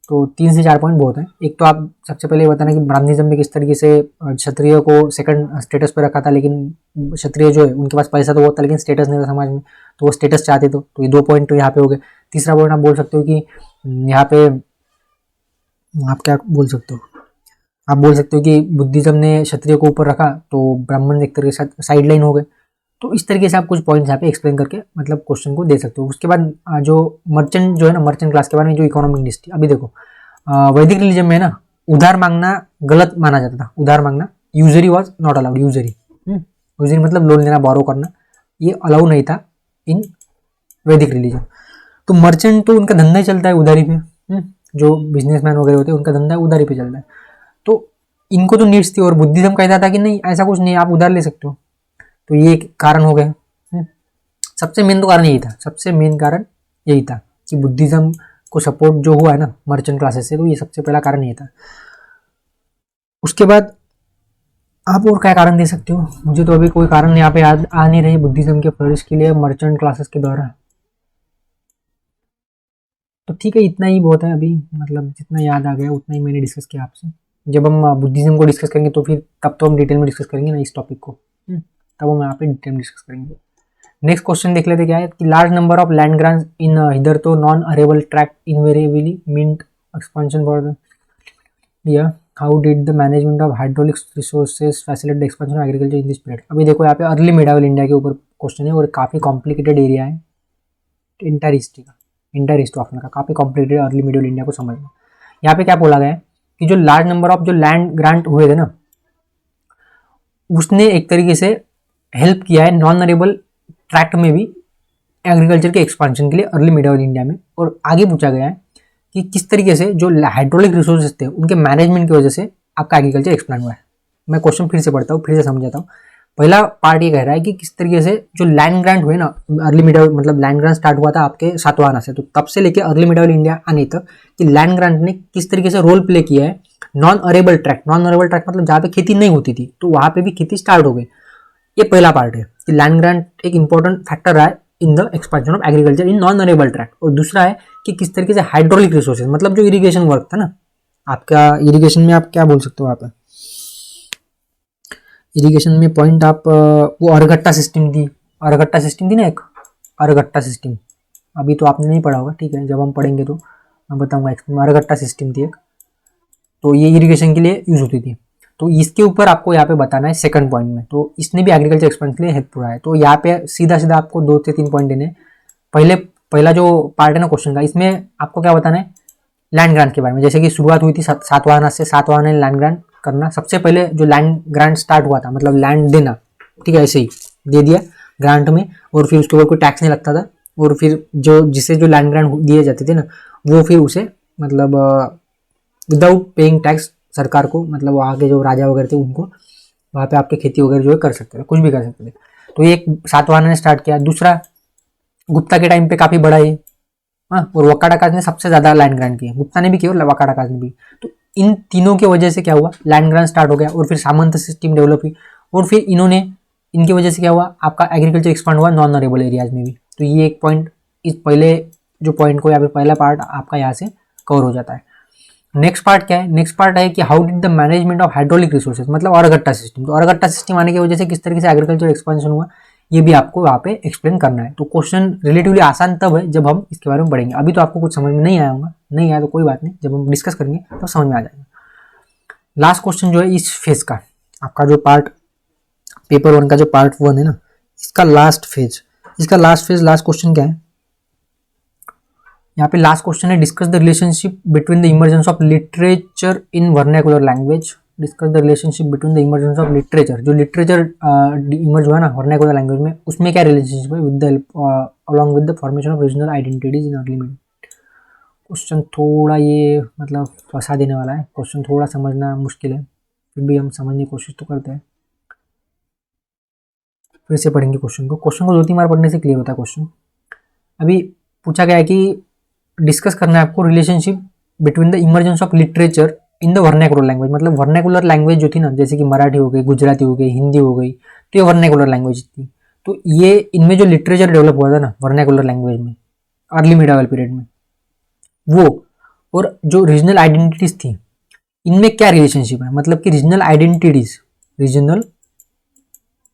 तो 3 से 4 पॉइंट बहुत है। एक तो आप सबसे पहले बताना कि ब्राह्मणिज्म में किस तरीके से क्षत्रिय को सेकंड स्टेटस पर रखा था, लेकिन क्षत्रिय जो है उनके पास पैसा तो बहुत था लेकिन स्टेटस नहीं था समाज में, तो वो स्टेटस चाहते तो ये 2 पॉइंट तो यहाँ पे हो गए। तीसरा पॉइंट आप बोल सकते हो कि यहाँ पे आप क्या बोल सकते हो, आप बोल सकते हो कि बुद्धिज्म ने क्षत्रिय को ऊपर रखा तो ब्राह्मण एक तरीके से साइड लाइन हो गए। तो इस तरीके से आप कुछ पॉइंट्स यहाँ पे एक्सप्लेन करके मतलब क्वेश्चन को दे सकते हो। उसके बाद जो मर्चेंट जो है ना, मर्चेंट क्लास के बारे में जो इकोनॉमिक नीड्स थी। अभी देखो वैदिक रिलीजन में ना उधार मांगना गलत माना जाता था, उधार मांगना यूजरी वॉज नॉट अलाउड। यूजरी मतलब लोन लेना, बोरो करना, ये अलाउ नहीं था इन वैदिक रिलीजन। तो मर्चेंट तो उनका धंधा ही चलता है उधारी पे, जो बिजनेसमैन वगैरह होते हैं उनका धंधा उधारी पे चलता है। तो इनको तो नीड्स थी और बुद्धिज्म कहता था कि नहीं ऐसा कुछ नहीं, आप उधार ले सकते हो। तो ये कारण हो गया। सबसे मेन तो कारण यही था, सबसे मेन कारण यही था कि बुद्धिज्म को सपोर्ट जो हुआ है ना मर्चेंट क्लासेस से, तो ये सबसे पहला कारण ये था। उसके बाद आप और क्या कारण दे सकते हो, मुझे तो अभी कोई कारण यहाँ पे याद आ नहीं रही बुद्धिज्म के फ्लरिश के लिए मर्चेंट क्लासेस के द्वारा। तो ठीक है, इतना ही बहुत है अभी, मतलब जितना याद आ गया उतना ही मैंने डिस्कस किया आपसे। जब हम बुद्धिज्म को डिस्कस करेंगे तो फिर तब तो हम डिटेल में डिस्कस करेंगे ना इस टॉपिक को, तब हम यहाँ पे डिटेल में डिस्कस करेंगे। नेक्स्ट क्वेश्चन देख लेते क्या है कि large number of land grants in hitherto non arable tract invariably meant expansion for the या how did the management of hydraulic resources facilitate expansion of agriculture in this period. अभी देखो यहाँ पे अर्ली मिडावल इंडिया के ऊपर question है और काफ़ी कॉम्प्लिकेटेड एरिया है इंटर हिस्ट्री का, इंटर हिस्ट्री ऑफ का काफ़ी कॉम्प्लिकेटेड अर्ली मिडावल इंडिया को समझना। यहाँ पे क्या बोला गया है कि जो लार्ज नंबर ऑफ जो लैंड ग्रांट हुए थे ना, उसने एक तरीके से हेल्प किया है नॉन अरेबल ट्रैक्ट में भी एग्रीकल्चर के एक्सपांशन के लिए अर्ली मिडावल इंडिया में। और आगे पूछा गया है कि किस तरीके से जो हाइड्रोलिक रिसोर्सेज थे उनके मैनेजमेंट की वजह से आपका एग्रीकल्चर एक्सपांड हुआ है। मैं क्वेश्चन फिर से पढ़ता हूँ, फिर से समझाता हूँ। पहला पार्ट ये कह रहा है कि किस तरीके से जो लैंड ग्रांट हुए ना अर्ली मिडिवल, मतलब लैंड ग्रांट स्टार्ट हुआ था आपके सातवाहन से, तो तब से लेके अर्ली मिडिवल इंडिया आने तक कि लैंड ग्रांट ने किस तरीके से रोल प्ले किया है non arable tract. Non arable tract मतलब जहाँ पे खेती नहीं होती थी तो वहाँ पे भी खेती स्टार्ट हो गई। ये पहला पार्ट है कि लैंड ग्रांट एक इंपॉर्टेंट फैक्टर रहा है in the expansion of agriculture in non arable tract. और दूसरा है कि किस तरीके से हाइड्रोलिक रिसोर्सेज, मतलब जो इरिगेशन वर्क था ना आपका, इरिगेशन में आप क्या बोल सकते हो आप, इरिगेशन में पॉइंट आप वो अरगट्टा सिस्टम थी, अरगट्टा सिस्टम थी ना एक, अरगट्टा सिस्टम अभी तो आपने नहीं पढ़ा होगा, ठीक है, जब हम पढ़ेंगे तो मैं बताऊंगा। अरगट्टा सिस्टम थी एक, तो ये इरिगेशन के लिए यूज होती थी। तो इसके ऊपर आपको यहाँ पे बताना है सेकंड पॉइंट में, तो इसने भी एग्रीकल्चर एक्सपेंस के लिए हेल्पफुल है। तो यहाँ पे सीधा सीधा आपको 2 से 3 पॉइंट देने। पहला जो पार्ट है ना क्वेश्चन का, इसमें आपको क्या बताना है लैंड ग्रांट के बारे में। जैसे कि शुरुआत हुई थी सातवाहन से, सातवाहन ने लैंड ग्रांट करना, सबसे पहले जो लैंड ग्रांट स्टार्ट हुआ था मतलब लैंड देना, ठीक है, ऐसे ही दे दिया ग्रांट में, और फिर उसके ऊपर कोई टैक्स नहीं लगता था, और फिर जो जिसे जो लैंड ग्रांट दिए जाते थे ना वो फिर उसे मतलब विदाउट पेइंग टैक्स सरकार को, मतलब वहाँ के जो राजा वगैरह थे उनको वहाँ पे आपके खेती वगैरह जो है कर सकते थे, कुछ भी कर सकते थे। तो ये एक सातवाहन ने स्टार्ट किया। दूसरा गुप्ता के टाइम पे काफी बड़ा है, हाँ, और वकाड़ाकाज ने सबसे ज्यादा लैंड ग्रांट किया, गुप्ता ने भी किया और वकाड़ाकाज ने भी। तो इन तीनों की वजह से क्या हुआ, लैंड ग्रांट स्टार्ट हो गया, और फिर सामंत सिस्टम डेवलप हुई, और फिर इन्होंने, इनकी वजह से क्या हुआ आपका एग्रीकल्चर एक्सपांड हुआ नॉन अरेबल एरियाज में भी। तो ये एक पॉइंट, इस पहले जो पॉइंट को, या फिर पहला पार्ट आपका यहाँ से कवर हो जाता है। नेक्स्ट पार्ट क्या है, नेक्स्ट पार्ट है कि how did the management of hydraulic resources, मतलब अरगट्टा सिस्टम। तो अरगट्टा सिस्टम आने की वजह से किस तरीके से एग्रीकल्चर एक्सपेंशन हुआ, ये भी आपको वहाँ पे एक्सप्लेन करना है। तो क्वेश्चन रिलेटिवली आसान तब है जब हम इसके बारे में पढ़ेंगे, अभी तो आपको कुछ समझ में नहीं आया होगा, नहीं आया तो कोई बात नहीं, जब हम डिस्कस करेंगे तो समझ में आ जाएगा। लास्ट क्वेश्चन जो है इस फेज का, आपका जो पार्ट पेपर 1 का जो पार्ट 1 है ना, इसका लास्ट फेज, लास्ट क्वेश्चन क्या है, यहाँ पे लास्ट क्वेश्चन है discuss the relationship between the emergence of literature in vernacular language. Discuss the relationship between the emergence of literature, जो लिटरेचर इमर्ज हुआ ना वर्नाकुलर लैंग्वेज में, उसमें क्या रिलेशनशिप है with the along with the formation of regional identities in early middle. Question थोड़ा ये मतलब फंसा देने वाला है, क्वेश्चन थोड़ा समझना मुश्किल है, फिर भी हम समझने की कोशिश तो करते हैं। फिर से पढ़ेंगे क्वेश्चन को 2-3 बार पढ़ने से क्लियर होता है क्वेश्चन। अभी पूछा गया है कि डिस्कस करना है आपको relationship between the emergence of literature in the vernacular language, मतलब वर्नाकुलर लैंग्वेज जो थी ना, जैसे कि मराठी हो गई, गुजराती हो गई, हिंदी हो गई, तो ये वर्नाकुलर लैंग्वेज थी। तो ये इनमें जो लिटरेचर डेवलप हुआ था ना वर्नाकुलर लैंग्वेज में अर्ली मिडिवल पीरियड में, वो और जो रीजनल आइडेंटिटीज थी इनमें क्या रिलेशनशिप है, मतलब कि रीजनल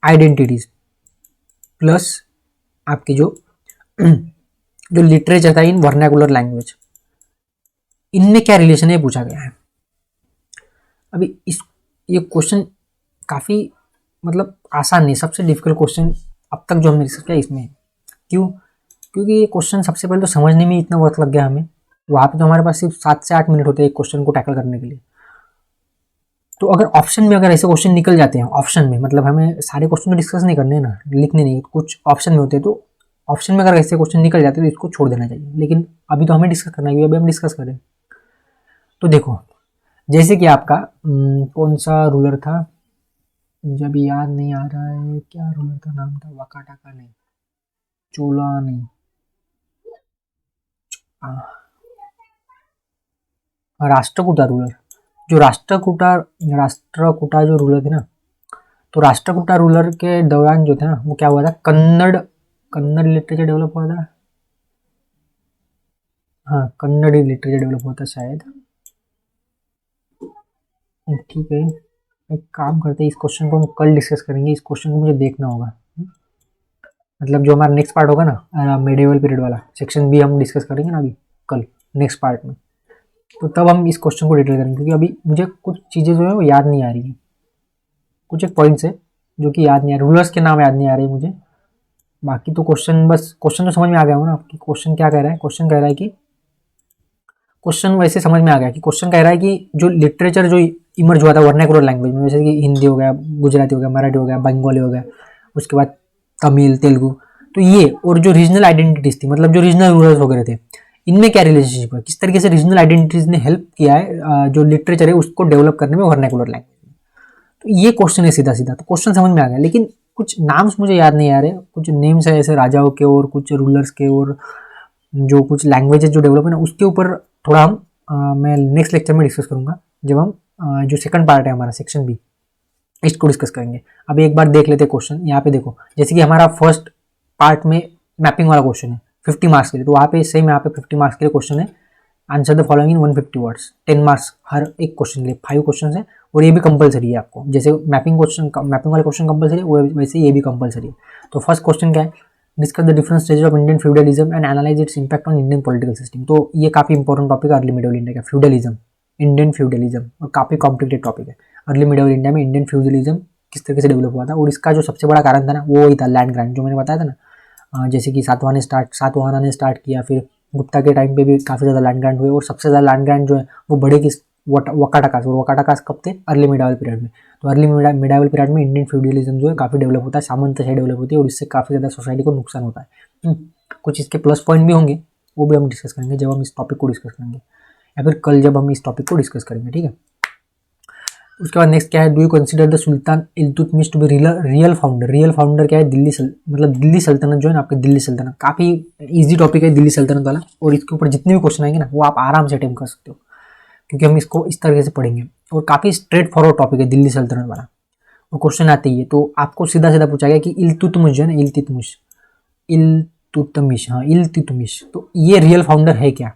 आइडेंटिटीज प्लस आपकी जो जो लिटरेचर था इन वर्नाकुलर लैंग्वेज, इनमें क्या रिलेशन है पूछा गया है। अभी ये क्वेश्चन काफ़ी मतलब आसान नहीं, सबसे डिफिकल्ट क्वेश्चन अब तक जो हमने डिस्कस किया इसमें। क्यों? क्योंकि ये क्वेश्चन सबसे पहले तो समझने में इतना वक्त लग गया हमें, वहाँ पे तो हमारे पास सिर्फ 7 से 8 मिनट होते हैं एक क्वेश्चन को टैकल करने के लिए। तो अगर ऑप्शन में अगर ऐसे क्वेश्चन निकल जाते हैं, ऑप्शन में मतलब हमें सारे क्वेश्चन तो डिस्कस नहीं करने ना, लिखने नहीं, कुछ ऑप्शन में होते हैं, तो ऑप्शन में अगर ऐसे क्वेश्चन निकल जाते हैं तो इसको छोड़ देना चाहिए। लेकिन अभी तो हमें डिस्कस करना है, अभी हम डिस्कस करें। तो देखो जैसे कि आपका कौन सा रूलर था, जब याद नहीं आ रहा है क्या रूलर का नाम था, वकाटाका नहीं, चोला नहीं, राष्ट्रकूटा रूलर, जो राष्ट्रकूटा जो रूलर थे ना, तो राष्ट्रकूटा रूलर के दौरान जो था ना वो क्या हुआ था, कन्नड़ लिटरेचर डेवलप हुआ था, हाँ कन्नड़ी लिटरेचर डेवलप हुआ था शायद, ठीक है। एक काम करते हैं, इस क्वेश्चन को हम कल डिस्कस करेंगे, इस क्वेश्चन को मुझे देखना होगा, मतलब जो हमारा नेक्स्ट पार्ट होगा ना मेडिवल पीरियड वाला सेक्शन भी हम डिस्कस करेंगे ना अभी कल नेक्स्ट पार्ट में, तो तब हम इस क्वेश्चन को डिटेल करेंगे, क्योंकि अभी मुझे कुछ चीज़ें जो है वो याद नहीं आ रही है, कुछ एक पॉइंट्स है जो कि याद नहीं आ रहे, रूलर्स के नाम याद नहीं आ रहे मुझे, बाकी तो क्वेश्चन बस क्वेश्चन तो समझ में आ गया हो ना आपकी। क्वेश्चन क्या कह रहा है, क्वेश्चन कह रहा है कि क्वेश्चन वैसे समझ में आ गया कि क्वेश्चन कह रहा है कि जो लिटरेचर जो इमर्ज हुआ था वर्नाकुलर लैंग्वेज में, जैसे कि हिंदी हो गया, गुजराती हो गया, मराठी हो गया, बंगाली हो गया, उसके बाद तमिल, तेलुगु, तो ये और जो रीजनल आइडेंटिटीज थी, मतलब जो रीजनल रूलर्स वगैरह थे, इनमें क्या रिलेशनशिप है, किस तरीके से रीजनल आइडेंटिटीज ने हेल्प किया है जो लिटरेचर है उसको डेवलप करने में वर्नाकुलर लैंग्वेज में। तो ये क्वेश्चन है सीधा सीधा, तो क्वेश्चन समझ में आ गया। लेकिन कुछ नाम्स मुझे याद नहीं आ रहे, कुछ नेम्स है ऐसे राजाओं के और कुछ रूलर्स के और जो कुछ लैंग्वेजेस जो डेवलप है ना उसके ऊपर थोड़ा हम मैं नेक्स्ट लेक्चर में डिस्कस करूंगा, जब हम जो सेकंड पार्ट है हमारा सेक्शन बी इसको डिस्कस करेंगे। अभी एक बार देख लेते हैं क्वेश्चन। यहाँ पे देखो, जैसे कि हमारा फर्स्ट पार्ट में मैपिंग वाला क्वेश्चन है 50 मार्क्स के लिए, तो वहाँ पे सेम यहाँ पे 50 मार्क्स के लिए क्वेश्चन है, answer the following in 150 words, 10 marks हर एक क्वेश्चन के लिए, 5 क्वेश्चन है और ये भी कंपलसरी है आपको। जैसे मैपिंग वाले क्वेश्चन कंपलसरी है वैसे ये भी कंपलसरी है। तो फर्स्ट क्वेश्चन क्या है, discuss the different stages of Indian feudalism and analyse it's impact on Indian political system. तो ये काफी इंपॉर्टेंट टॉपिक है अर्ली मिडिवल इंडिया का, फ्यूडलिज्म, इंडियन फ्यूडलिज्म, और काफी कॉम्प्लिकेटेड टॉपिक है। अर्ली मिडिवल इंडिया में इंडियन फ्यूडलिज्म किस तरीके से डेवलप हुआ था, और इसका जो सबसे बड़ा कारण था ना वो ही था लैंड ग्रांट, जो मैंने बताया था ना। जैसे कि सातवाहना ने स्टार्ट किया, फिर गुप्ता के टाइम पे भी काफ़ी ज़्यादा लैंड ग्रांट हुए, और सबसे ज़्यादा लैंड ग्रांट जो है वो बड़े किस वकाटाकास, और वकाटाकास कब थे, अर्ली मिडावल पीरियड में। तो अर्ली मिडावल पीरियड में इंडियन फ्यूडलिज्म जो है काफ़ी डेवलप होता है, सामंतशाही डेवलप होती है, और इससे काफ़ी ज़्यादा सोसाइटी को नुकसान होता है। कुछ इसके प्लस पॉइंट भी होंगे, वो भी हम डिस्कस करेंगे जब हम इस टॉपिक को डिस्कस करेंगे, या फिर कल जब हम इस टॉपिक को डिस्कस करेंगे, ठीक है। उसके बाद नेक्स्ट क्या है, do you consider the sultan Iltutmish to be real founder. Real founder क्या है, मतलब दिल्ली सल्तनत जो है ना आपकी, दिल्ली सल्तनत काफ़ी इजी टॉपिक है दिल्ली सल्तनत वाला, और इसके ऊपर जितने भी क्वेश्चन आएंगे ना वो आप आराम से अटेम्प्ट कर सकते हो, क्योंकि हम इसको इस तरीके से पढ़ेंगे, और काफ़ी स्ट्रेट फॉरवर्ड टॉपिक है दिल्ली सल्तनत वाला। और क्वेश्चन आते ही है तो आपको सीधा सीधा पूछा गया कि इल्तुतमिश जो है ना, इल्तुतमिश, तो ये रियल फाउंडर है क्या,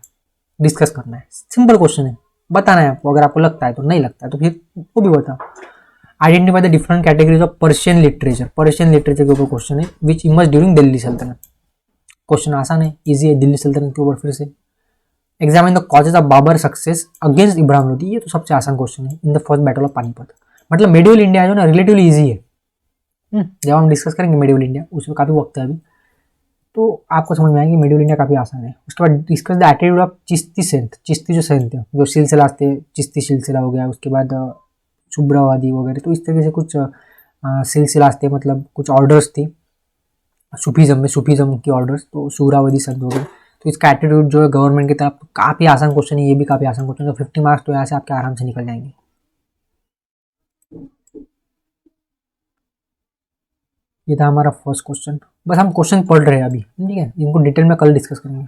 डिस्कस करना है। सिंपल क्वेश्चन है, बताना है आपको। अगर आपको लगता है तो, नहीं लगता है तो फिर वो भी बताओ। Identify the different categories of Persian literature. Persian literature के ऊपर क्वेश्चन है, विच इमर्ज ड्यूरिंग दिल्ली सल्तनत। क्वेश्चन आसान है, इजी है, दिल्ली सल्तनत के ऊपर फिर से। Examine the causes of Babur success against Ibrahim Lodi, ये तो सबसे आसान क्वेश्चन है, in the first battle of Panipat. मतलब मेडिवल इंडिया जो ना रिलेटिवली ईजी है, जब हम डिस्कस करेंगे मेडिवल इंडिया उसमें काफ़ी वक्त है अभी, तो आपको समझ में आएगी मेडिवल इंडिया काफ़ी आसान है। उसके बाद discuss the attitude of Chishti saint. Chishti जो सेंट है, जो सिलसिला थे, चिश्ती सिलसिला हो गया, उसके बाद शुभ्रवादी वगैरह, तो इस तरीके से कुछ सिलसिला थे, मतलब कुछ ऑर्डर्स थी सूफीज़म में, सूफीज़म की ऑर्डर्स, तो सूरावादी संत हो गए। तो इसका एटीट्यूड जो है गवर्नमेंट की तरफ, काफ़ी आसान क्वेश्चन है, ये भी काफ़ी आसान क्वेश्चन है। तो 50 मार्क्स तो यहाँ से आपके आराम से निकल जाएंगे। ये था हमारा फर्स्ट क्वेश्चन। बस हम क्वेश्चन पढ़ रहे हैं अभी, ठीक है, इनको डिटेल में कल डिस्कस करेंगे।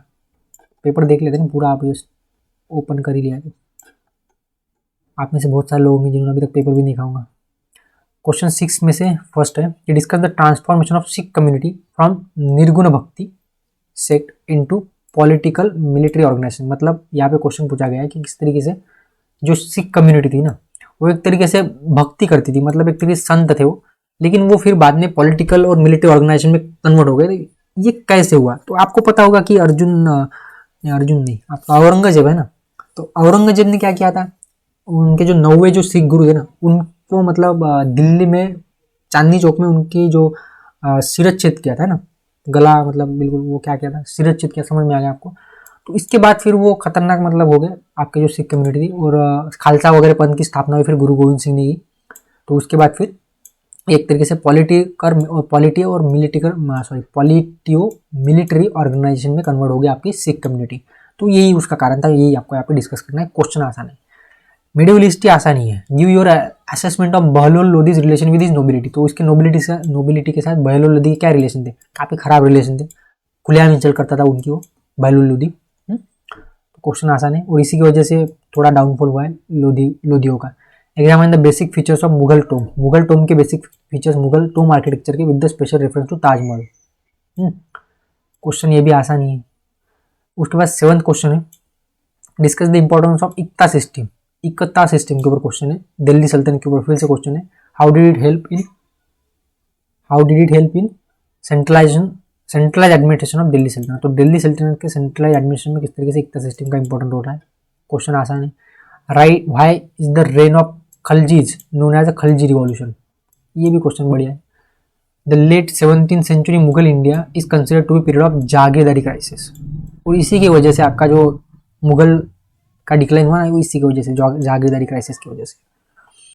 पेपर देख लेते हैं पूरा, आप ये ओपन कर ही लिया तो। आप में से बहुत सारे लोग हैं जिन्होंने अभी तक पेपर भी नहीं देखा होगा। क्वेश्चन 6 में से फर्स्ट है कि discuss the transformation of Sikh community from nirguna bhakti sect into political military organisation. मतलब यहाँ पे क्वेश्चन पूछा गया है कि किस तरीके से जो सिख कम्युनिटी थी ना वो एक तरीके से भक्ति करती थी, मतलब एक तरीके से संत थे वो, लेकिन वो फिर बाद में पॉलिटिकल और मिलिट्री ऑर्गेनाइजेशन में कन्वर्ट हो गए। ये कैसे हुआ, तो आपको पता होगा कि अर्जुन नहीं, आपका औरंगजेब है ना, तो औरंगजेब ने क्या किया था, उनके जो 9वें जो सिख गुरु थे ना उनको मतलब दिल्ली में चांदनी चौक में उनकी जो शिरच्छेद किया था ना, गला मतलब बिल्कुल वो क्या किया था, शिरच्छेद किया, समझ में आ गया आपको। तो इसके बाद फिर वो खतरनाक मतलब हो गए आपके जो सिख कम्युनिटी थी, और खालसा वगैरह पंथ की स्थापना हुई फिर गुरु गोविंद सिंह ने की। तो उसके बाद फिर एक तरीके से पॉलिटियो मिलिट्री ऑर्गेनाइजेशन में कन्वर्ट हो गया आपकी सिख कम्युनिटी। तो यही उसका कारण था, यही आपको यहाँ पे डिस्कस करना है। क्वेश्चन आसान है, मिडिवल हिस्ट्री आसान ही है। Give your assessment of Bahlol Lodhi's relation with his nobility. तो इसके नोबिलिटी के साथ बहलोल लोधी के क्या रिलेशन थे, काफ़ी खराब रिलेशन थे, खुलेआम इंसल्ट करता था उनकी वो बहलोल लोधी। तो क्वेश्चन आसान है, और इसी की वजह से थोड़ा डाउनफॉल हुआ है लोधियों का। Examine the basic features of Mughal tomb. Mughal tomb के basic features Mughal tomb architecture के with the special reference to Taj Mahal. Question ये भी आसान ही है। उसके बाद 7th क्वेश्चन है, discuss the importance of iqta system. Iqta system के ऊपर क्वेश्चन है, दिल्ली सल्तनत के ऊपर फिर से क्वेश्चन है। How did it help in centralise administration of Delhi Sultanate. तो दिल्ली सल्तनत के सेंट्रलाइज एडमिनिस्ट्रेशन में किस तरीके से इक्ता सिस्टम का इंपॉर्टेंट रोल है। क्वेश्चन आसान है। Right, why is the reign of Khaljis known as the Khalji revolution. ये भी क्वेश्चन बढ़िया है। The late 17th century Mughal India is considered to be period of jagirdari crisis. और इसी की वजह से आपका जो मुगल का डिक्लाइन हुआ ना वो इसी की वजह से, जागीरदारी क्राइसिस की वजह से।